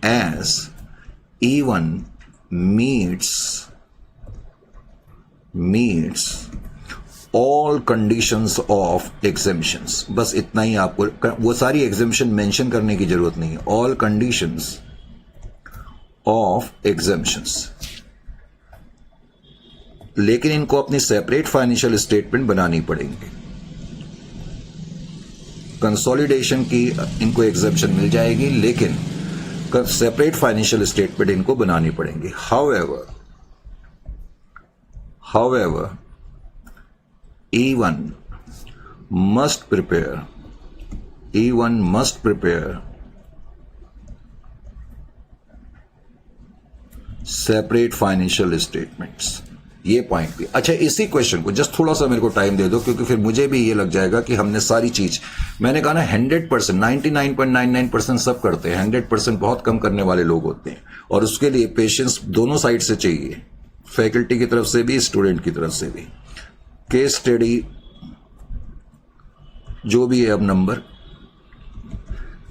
as E1 meets all conditions of exemptions, बस इतना ही आपको, वो सारी एग्जेम्पशन मेंशन करने की जरूरत नहीं है, ऑल कंडीशंस ऑफ एग्जेम्पशंस। लेकिन इनको अपनी सेपरेट फाइनेंशियल स्टेटमेंट बनानी पड़ेंगे। कंसोलिडेशन की इनको एग्जेम्पशन मिल जाएगी, लेकिन सेपरेट फाइनेंशियल स्टेटमेंट इनको बनानी पड़ेंगी। However E1 must prepare separate financial statements। ये पॉइंट भी अच्छा। इसी क्वेश्चन को जस्ट थोड़ा सा मेरे को टाइम दे दो, क्योंकि फिर मुझे भी ये लग जाएगा कि हमने सारी चीज, मैंने कहा ना 100%, 99.99% सब करते हैं, 100% बहुत कम करने वाले लोग होते हैं, और उसके लिए पेशेंस दोनों साइड से चाहिए, फैकल्टी की तरफ से भी, स्टूडेंट की तरफ से भी। केस स्टडी जो भी है, अब नंबर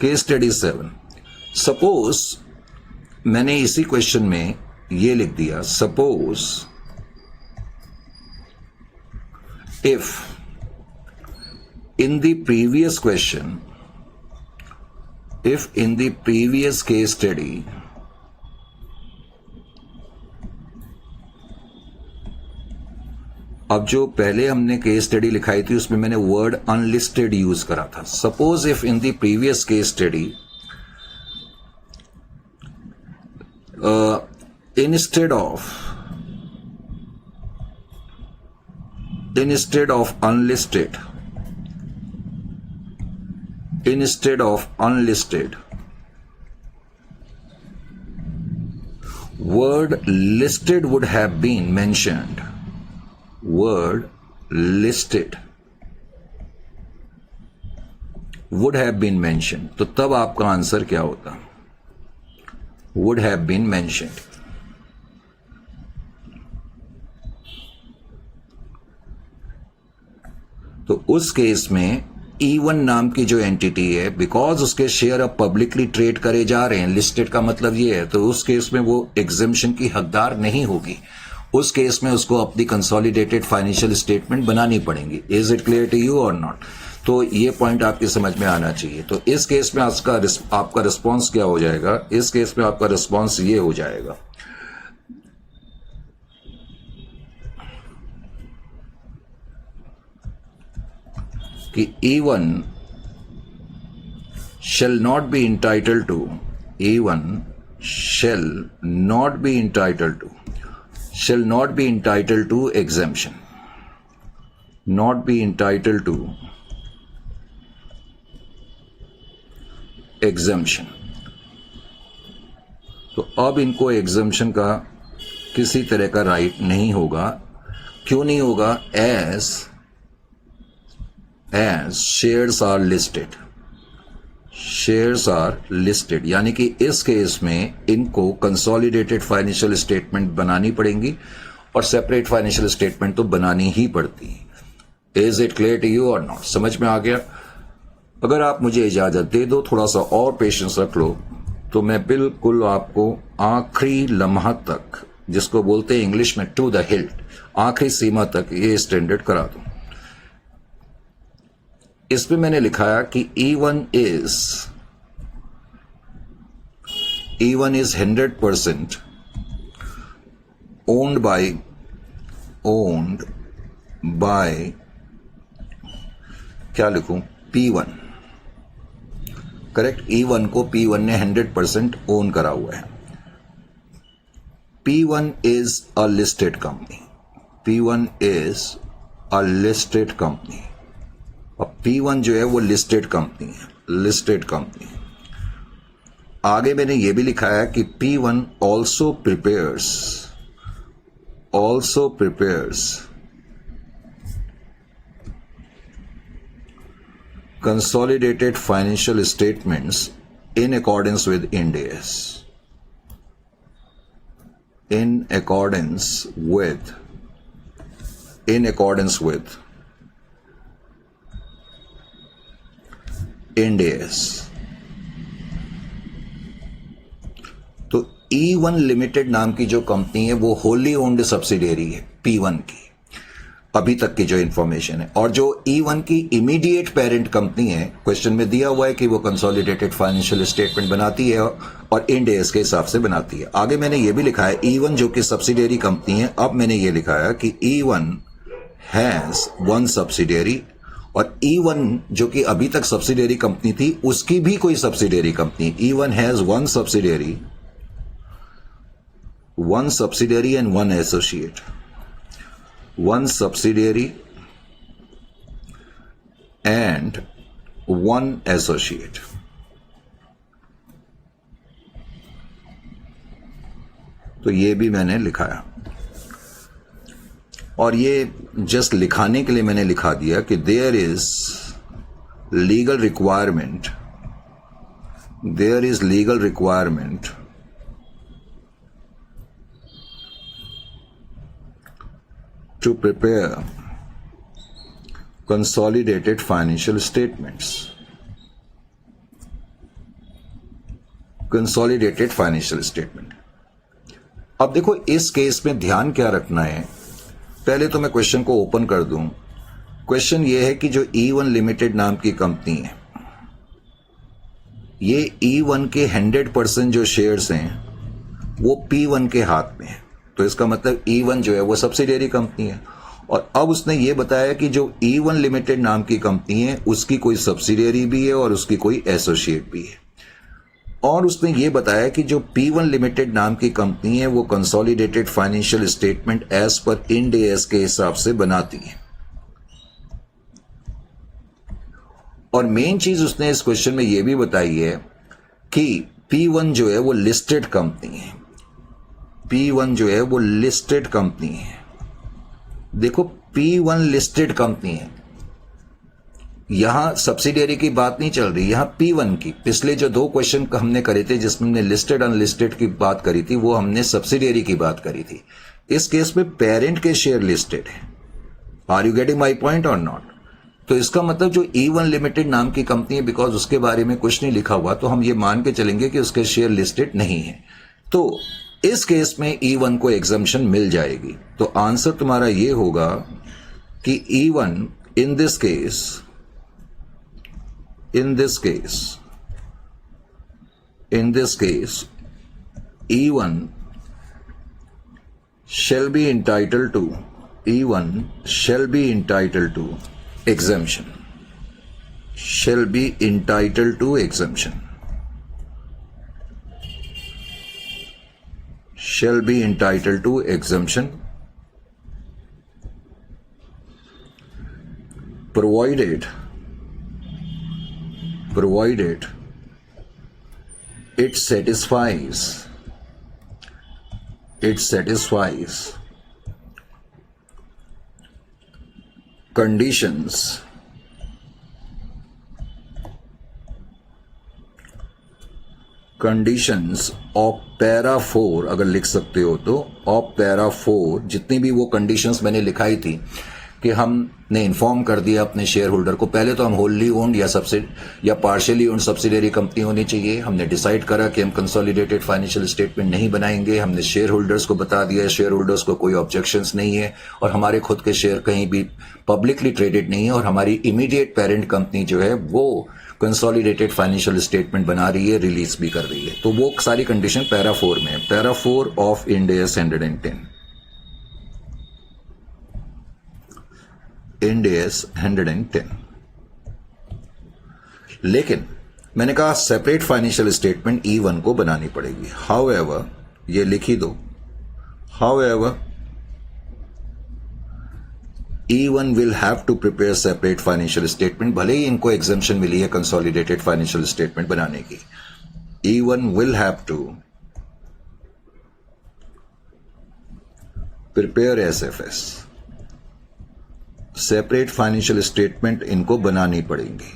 केस स्टडी 7। सपोज मैंने इसी क्वेश्चन में ये लिख दिया, suppose if in the previous question, if in the previous case study अब जो पहले हमने केस स्टडी लिखाई थी उसमें मैंने वर्ड अनलिस्टेड यूज करा था। Suppose if in the previous case study instead of unlisted word listed would have been mentioned, word listed would have been mentioned, तो तब आपका आंसर क्या होता? would have been mentioned। तो उस केस में E1 नाम की जो एंटिटी है, बिकॉज उसके शेयर अब पब्लिकली ट्रेड करे जा रहे हैं, लिस्टेड का मतलब ये है, तो उस केस में वो एग्जेम्पशन की हकदार नहीं होगी। उस केस में उसको अपनी कंसोलिडेटेड फाइनेंशियल स्टेटमेंट बनानी पड़ेगी। Is it clear to you और नॉट? तो ये पॉइंट आपकी समझ में आना चाहिए। तो इस केस में आपका रिस्पॉन्स क्या हो जाएगा? इस केस में आपका रिस्पॉन्स ये हो जाएगा, कि E1 shall not be entitled to exemption, not be entitled to exemption। तो अब इनको एग्जम्पशन का किसी तरह का राइट नहीं होगा। क्यों नहीं होगा? as shares are listed, यानी कि इस केस में इनको कंसोलिडेटेड फाइनेंशियल स्टेटमेंट बनानी पड़ेंगी और सेपरेट फाइनेंशियल स्टेटमेंट तो बनानी ही पड़ती है। Is it clear to you और नॉट? समझ में आ गया? अगर आप मुझे इजाजत दे दो, थोड़ा सा और पेशेंस रख लो, तो मैं बिल्कुल आपको आखिरी लम्हा तक, जिसको बोलते हैं इंग्लिश में टू द हिल्ट, आखिरी सीमा तक ये स्टैंडर्ड करा दूं। इसमें मैंने लिखाया कि E1 is 100% owned by क्या लिखूं? P1। करेक्ट? E1 को P1 ने 100% ओन करा हुआ है। P1 is a listed company। अब P1 जो है वो लिस्टेड कंपनी है। आगे मैंने ये भी लिखा है कि P1 also prepares consolidated financial statements in accordance with Ind AS, in accordance with Ind AS। तो E1 लिमिटेड नाम की जो कंपनी है वो होली ओन्ड सब्सिडियरी है P1 की। अभी तक की जो इंफॉर्मेशन है। और जो E1 की इमीडिएट पेरेंट कंपनी है, क्वेश्चन में दिया हुआ है कि वो कंसोलिडेटेड फाइनेंशियल स्टेटमेंट बनाती है और इंड एएस के हिसाब से बनाती है। आगे मैंने ये भी लिखा है E1 जो कि सब्सिडियरी कंपनी है। अब मैंने ये लिखा है कि E1 हैज वन सब्सिडियरी, और E1 जो कि अभी तक सब्सिडियरी कंपनी थी उसकी भी कोई subsidiary company. E1 has one subsidiary and one associate, one subsidiary and one associate। तो ये भी मैंने लिखा है, और ये जस्ट लिखाने के लिए मैंने लिखा दिया कि there is legal requirement to prepare consolidated financial statements। consolidated financial statement। अब देखो इस केस में ध्यान क्या रखना है, पहले तो मैं क्वेश्चन को ओपन कर दूं। क्वेश्चन ये है कि जो E1 लिमिटेड नाम की कंपनी है, ये E1 के 100% जो शेयर्स हैं वो P1 के हाथ में है। तो इसका मतलब E1 जो है वो सब्सिडियरी कंपनी है। और अब उसने ये बताया कि जो E1 लिमिटेड नाम की कंपनी है उसकी कोई सब्सिडियरी भी है और उसकी कोई एसोसिएट भी है। और उसने ये बताया कि जो P1 लिमिटेड नाम की कंपनी है वो कंसोलिडेटेड फाइनेंशियल स्टेटमेंट एज पर इंड एएस के हिसाब से बनाती है। और मेन चीज उसने इस क्वेश्चन में ये भी बताई है कि P1 जो है वो लिस्टेड कंपनी है। P1 जो है वो लिस्टेड कंपनी है। देखो P1 लिस्टेड कंपनी है, यहां सब्सिडियरी की बात नहीं चल रही, यहां P1 की। पिछले जो 2 क्वेश्चन हमने करे थे जिसमें हमने लिस्टेड अनलिस्टेड की बात करी थी, वो हमने सब्सिडियरी की बात करी थी। इस केस में पेरेंट के शेयर लिस्टेड है। Are you getting my point और नॉट? तो इसका मतलब जो E1 लिमिटेड नाम की कंपनी है, बिकॉज उसके बारे में कुछ नहीं लिखा हुआ, तो हम ये मान के चलेंगे कि उसके शेयर लिस्टेड नहीं है। तो इस केस में E1 को एग्जम्पशन मिल जाएगी। तो आंसर तुम्हारा ये होगा कि E1 in this case E1 shall be entitled to exemption। shall be entitled to exemption। shall be entitled to exemption provided it satisfies conditions of para 4, अगर लिख सकते हो तो ऑफ पैरा 4, जितनी भी वो कंडीशंस मैंने लिखाई थी कि हमने इन्फॉर्म कर दिया अपने शेयर होल्डर को। पहले तो हम होल्डली ओन्ड या पार्शियली ओन्ड सब्सिडियरी कंपनी होनी चाहिए। हमने डिसाइड करा कि हम कंसोलिडेटेड फाइनेंशियल स्टेटमेंट नहीं बनाएंगे। हमने शेयर होल्डर्स को बता दिया, शेयर होल्डर्स को कोई ऑब्जेक्शंस नहीं है, और हमारे खुद के शेयर कहीं भी पब्लिकली ट्रेडेड नहीं है, और हमारी इमीडिएट पेरेंट कंपनी जो है वो कंसोलिडेटेड फाइनेंशियल स्टेटमेंट बना रही है, रिलीज भी कर रही है। तो वो सारी कंडीशन पैरा 4 में है। Para 4 of Ind AS 110। Ind AS 110। लेकिन मैंने कहा सेपरेट फाइनेंशियल स्टेटमेंट E1 को बनानी पड़ेगी। हाउएवर, ये लिखी दो, however E1 will have to prepare separate financial statement। भले ही इनको exemption मिली है consolidated financial statement बनाने की, E1 will have to prepare SFS, separate financial statement इनको बनानी पड़ेंगी।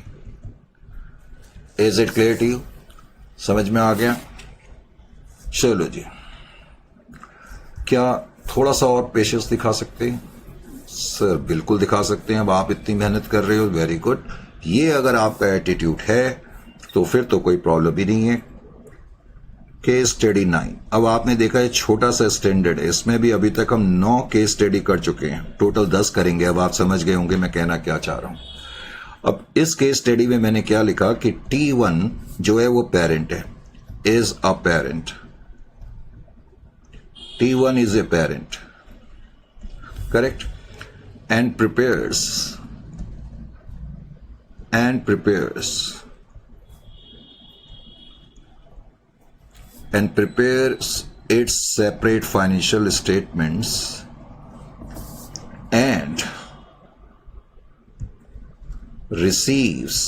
Is it clear to you? समझ में आ गया? चलो जी, क्या थोड़ा सा और पेशेंस दिखा सकते हैं? सर बिल्कुल दिखा सकते हैं। अब आप इतनी मेहनत कर रहे हो, वेरी गुड। ये अगर आपका एटीट्यूड है तो फिर तो कोई प्रॉब्लम ही नहीं है। Case study 9। अब आपने देखा है छोटा सा स्टैंडर्ड है, इसमें भी अभी तक हम 9 केस स्टडी कर चुके हैं, टोटल 10 करेंगे। अब आप समझ गए होंगे मैं कहना क्या चाह रहा हूं। अब इस केस स्टडी में मैंने क्या लिखा कि T1 जो है वो पेरेंट है, is a parent. T1 is a parent, correct, and prepares its separate financial statements and receives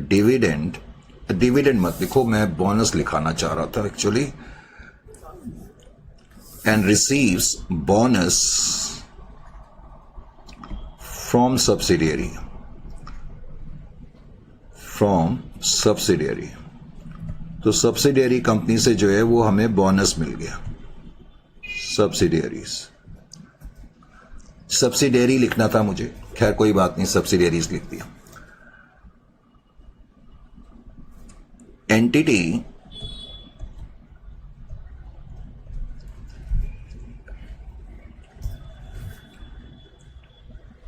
dividend मत लिखो, मैं बोनस लिखाना चाह रहा था actually, and receives bonus from subsidiary तो सब्सिडियरी कंपनी से जो है वो हमें बोनस मिल गया। सब्सिडियरी लिखना था मुझे, खैर कोई बात नहीं, सब्सिडियरीज लिख दिया।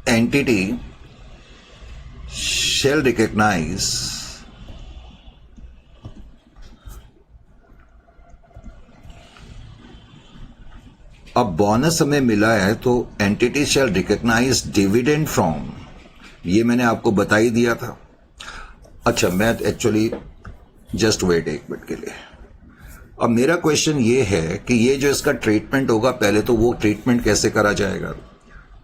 entity shall recognize अब बोनस हमें मिला है तो entity shall recognise dividend from, ये मैंने आपको बता ही दिया था। अच्छा, मैं एक्चुअली जस्ट वेट एक मिनट के लिए। अब मेरा क्वेश्चन ये है कि ये जो इसका ट्रीटमेंट होगा, पहले तो वो ट्रीटमेंट कैसे करा जाएगा।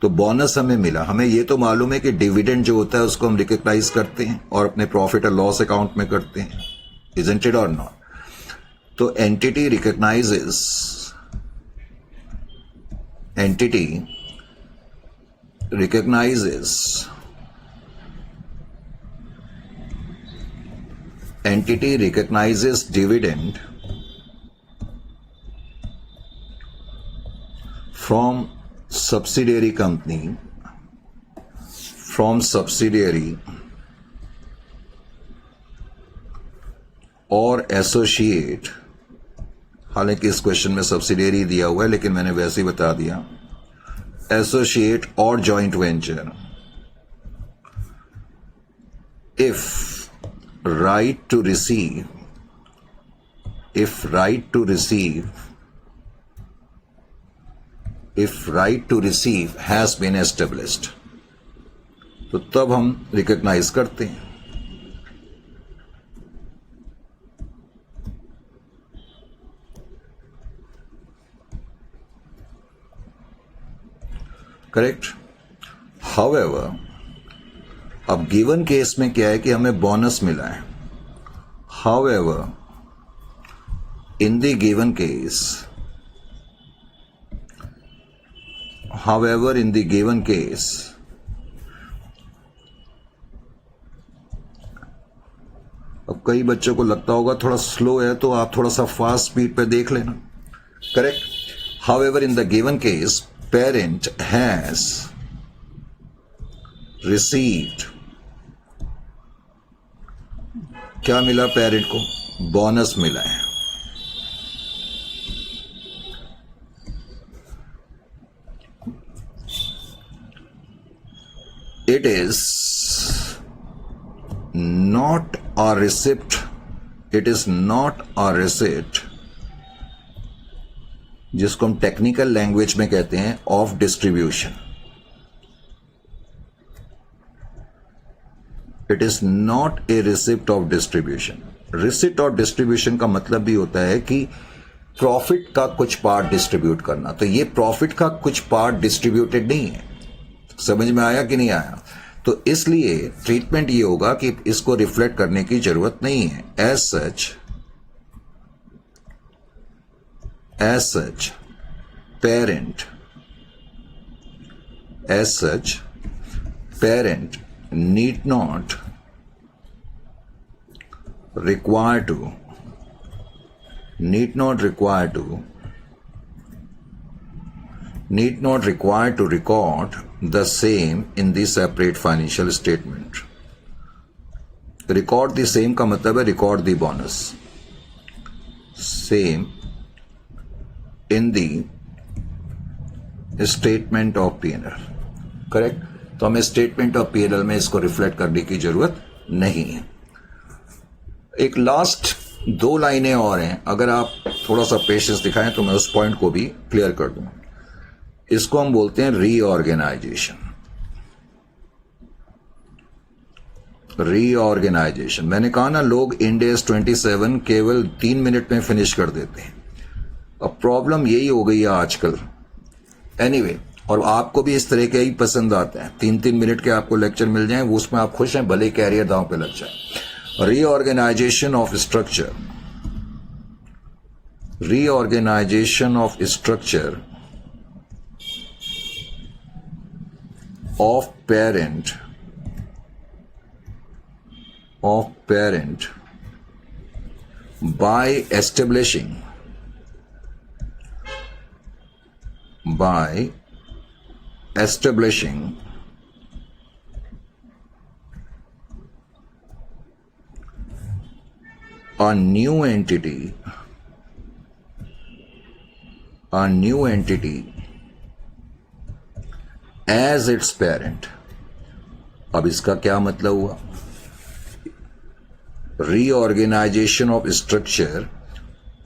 तो बोनस हमें मिला, हमें ये तो मालूम है कि डिविडेंड जो होता है उसको हम रिकॉग्नाइज करते हैं और अपने प्रॉफिट और लॉस अकाउंट में करते हैं, इजंट इट और नॉट। तो entity recognises dividend from subsidiary company, और एसोसिएट, हालांकि इस क्वेश्चन में सब्सिडियरी दिया हुआ है लेकिन मैंने वैसे ही बता दिया, एसोसिएट और joint venture, if right to receive has been established, तो तब हम रिकॉग्नाइज करते हैं। करेक्ट। हाउएवर, अब गिवन केस में क्या है कि हमें बोनस मिला है। However, in the given case, अब कई बच्चों को लगता होगा थोड़ा स्लो है तो आप थोड़ा सा फास्ट स्पीड पे देख लेना। Correct. However, in the given case parent has received, क्या मिला पेरेंट को? बोनस मिला है। It is not a receipt, जिसको हम टेक्निकल लैंग्वेज में कहते हैं of distribution. It is not a receipt of distribution. Receipt of distribution का मतलब भी होता है कि प्रॉफिट का कुछ पार्ट डिस्ट्रीब्यूट करना, तो ये प्रॉफिट का कुछ पार्ट डिस्ट्रीब्यूटेड नहीं है। समझ में आया कि नहीं आया? तो इसलिए ट्रीटमेंट ये होगा कि इसको रिफ्लेक्ट करने की जरूरत नहीं है। As such, parent need not require to record the same in the separate financial statement. Record the same का मतलब है record the bonus, same in the statement of P&L, correct. तो हमें स्टेटमेंट ऑफ P&L में इसको reflect करने की जरूरत नहीं है। एक लास्ट 2 लाइनें और हैं, अगर आप थोड़ा सा पेशेंस दिखाएं तो मैं उस पॉइंट को भी क्लियर कर दूं। इसको हम बोलते हैं रीऑर्गेनाइजेशन। रीऑर्गेनाइजेशन, मैंने कहा ना लोग इंड AS 27 केवल 3 मिनट में फिनिश कर देते हैं। अब प्रॉब्लम यही हो गई है आजकल। एनीवे, और आपको भी इस तरह के ही पसंद आता है, 3-3 मिनट के आपको लेक्चर मिल जाएं, वो उसमें आप खुश हैं, भले कैरियर दांव पे लग जाए। Reorganisation of structure, reorganisation of structure of parent by establishing a new entity as its parent। अब इसका क्या मतलब हुआ? Reorganisation of structure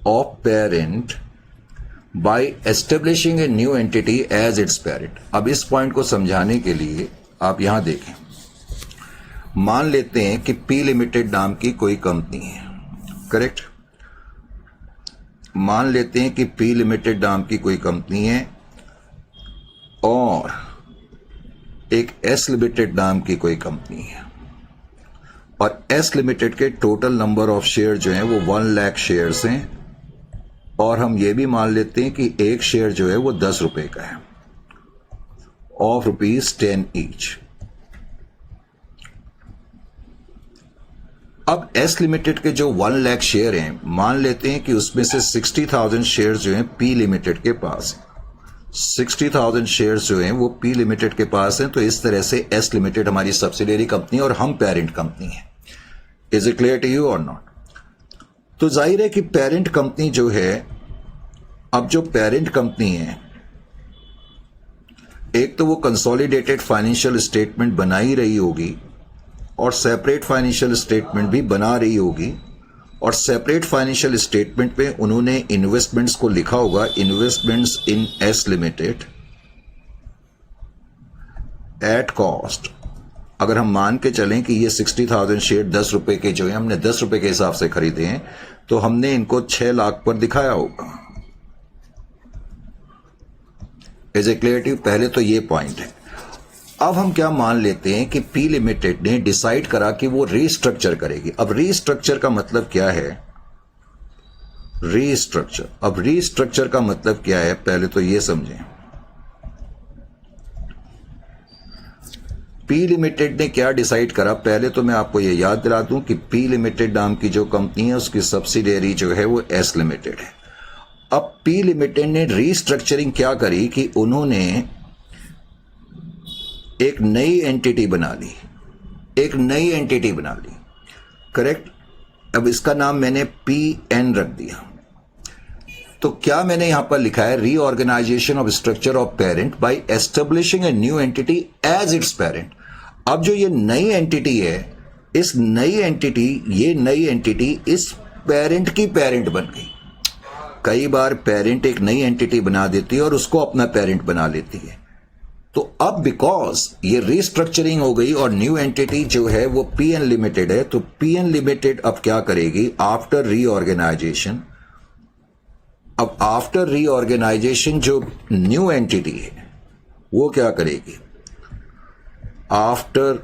of parent by establishing a new entity as its parent. अब इस पॉइंट को समझाने के लिए आप यहां देखें, मान लेते हैं कि P लिमिटेड नाम की कोई कंपनी है, करेक्ट। मान लेते हैं कि P लिमिटेड नाम की कोई कंपनी है और एक S लिमिटेड नाम की कोई कंपनी है, और S लिमिटेड के टोटल नंबर ऑफ शेयर जो हैं वो 1 लाख शेयर्स हैं, और हम ये भी मान लेते हैं कि एक शेयर जो है वो 10 रुपए का है, ऑफ ₹10 ईच। अब S लिमिटेड के जो 1 लाख शेयर हैं, मान लेते हैं कि उसमें से 60,000 शेयर जो हैं P लिमिटेड के पास है। 60,000 शेयर्स जो हैं वो P लिमिटेड के पास हैं। तो इस तरह से S लिमिटेड हमारी सब्सिडियरी कंपनी और हम पेरेंट कंपनी है। Is it clear to you और नॉट? तो जाहिर है कि पेरेंट कंपनी जो है, अब जो पेरेंट कंपनी है, एक तो वो कंसोलिडेटेड फाइनेंशियल स्टेटमेंट बना ही रही होगी और सेपरेट फाइनेंशियल स्टेटमेंट भी बना रही होगी, और सेपरेट फाइनेंशियल स्टेटमेंट पे उन्होंने इन्वेस्टमेंट्स को लिखा होगा, investments in S limited at cost. अगर हम मान के चलें कि ये 60,000 शेयर 10 रुपए के जो है हमने 10 रुपए के हिसाब से खरीदे हैं, तो हमने इनको 6 लाख पर दिखाया होगा। Is it clear to? पहले तो ये पॉइंट है। अब हम क्या मान लेते हैं कि P लिमिटेड ने डिसाइड करा कि वो रीस्ट्रक्चर करेगी। अब रीस्ट्रक्चर का मतलब क्या है? रीस्ट्रक्चर, अब रीस्ट्रक्चर का मतलब क्या है, पहले तो ये समझें। P लिमिटेड ने क्या डिसाइड करा, पहले तो मैं आपको ये याद दिला दूं कि P लिमिटेड नाम की जो कंपनी है उसकी सब्सिडियरी जो है वो S लिमिटेड है। अब P लिमिटेड ने रीस्ट्रक्चरिंग क्या करी कि उन्होंने एक नई एंटिटी बना ली, करेक्ट। अब इसका नाम मैंने PN रख दिया। तो क्या मैंने यहां पर लिखा है? Reorganisation of structure of parent by establishing a new entity as its parent. अब जो ये नई एंटिटी है, इस नई एंटिटी इस पेरेंट की पेरेंट बन गई। कई बार पेरेंट एक नई एंटिटी बना देती है और उसको अपना पेरेंट बना लेती है। तो अब बिकॉज ये रीस्ट्रक्चरिंग हो गई और न्यू एंटिटी जो है वो PN लिमिटेड है, तो PN लिमिटेड अब क्या करेगी आफ्टर रीऑर्गेनाइजेशन? अब आफ्टर रीऑर्गेनाइजेशन जो न्यू एंटिटी है वो क्या करेगी? आफ्टर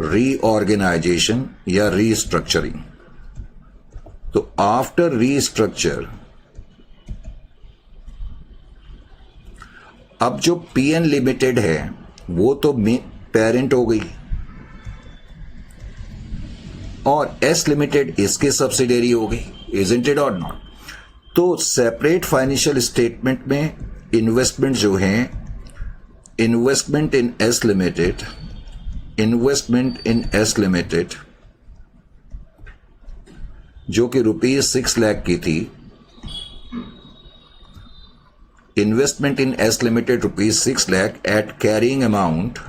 रीऑर्गेनाइजेशन या रीस्ट्रक्चरिंग, तो आफ्टर रीस्ट्रक्चर अब जो PN लिमिटेड है वो तो पेरेंट हो गई और S लिमिटेड इसके सब्सिडियरी हो गई, इजंट इट और नॉट? तो सेपरेट फाइनेंशियल स्टेटमेंट में इन्वेस्टमेंट जो हैं, इन्वेस्टमेंट इन S लिमिटेड, इन्वेस्टमेंट इन एस लिमिटेड जो कि ₹6 लाख की थी, investment in S limited ₹6 lakh at carrying amount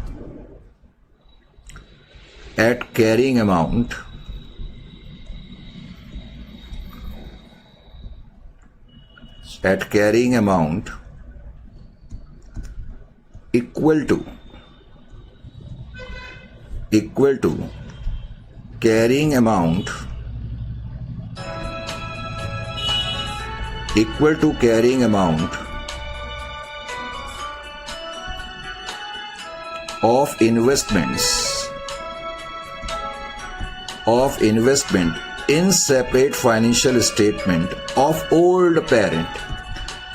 equal to carrying amount of investment in separate financial statement of old parent.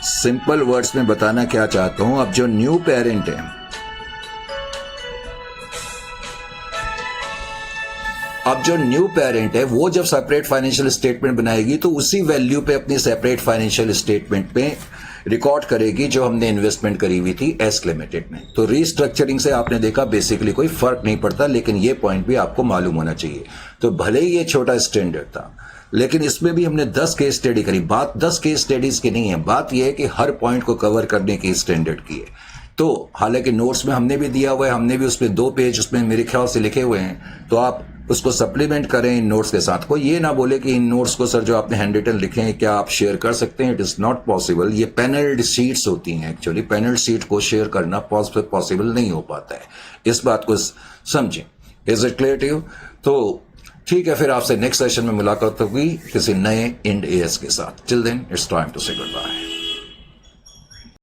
Simple words में बताना क्या चाहता हूं, अब जो न्यू पेरेंट है, वो जब सेपरेट फाइनेंशियल स्टेटमेंट बनाएगी तो उसी वैल्यू पे अपनी सेपरेट फाइनेंशियल स्टेटमेंट पे रिकॉर्ड करेगी जो हमने इन्वेस्टमेंट करी हुई थी एस लिमिटेड में। तो रीस्ट्रक्चरिंग से आपने देखा बेसिकली कोई फर्क नहीं पड़ता, लेकिन ये पॉइंट भी आपको मालूम होना चाहिए। तो भले ही ये छोटा स्टैंडर्ड था, लेकिन इसमें भी हमने 10 केस स्टडी करी। बात 10 केस स्टडीज की नहीं है, बात यह है कि हर पॉइंट को कवर करने की स्टैंडर्ड की है। तो हालांकि नोट्स में हमने भी दिया हुआ है, हमने भी उसमें 2 पेज उसमें मेरे ख्याल से लिखे हुए हैं, तो आप उसको सप्लीमेंट करें इन नोट्स के साथ। कोई ये ना बोले कि इन नोट्स को सर जो आपने हैंड रिटन लिखे हैं क्या आप शेयर कर सकते हैं, इट इज नॉट पॉसिबल। ये पैनल्ड शीट्स होती हैं, एक्चुअली पैनल्ड शीट को शेयर करना पॉसिबल नहीं हो पाता है। इस बात को समझें। Is it clear to you? तो ठीक है, फिर आपसे नेक्स्ट सेशन में मुलाकात होगी किसी नए इंड एएस के साथ। Till then it's time to say good bye.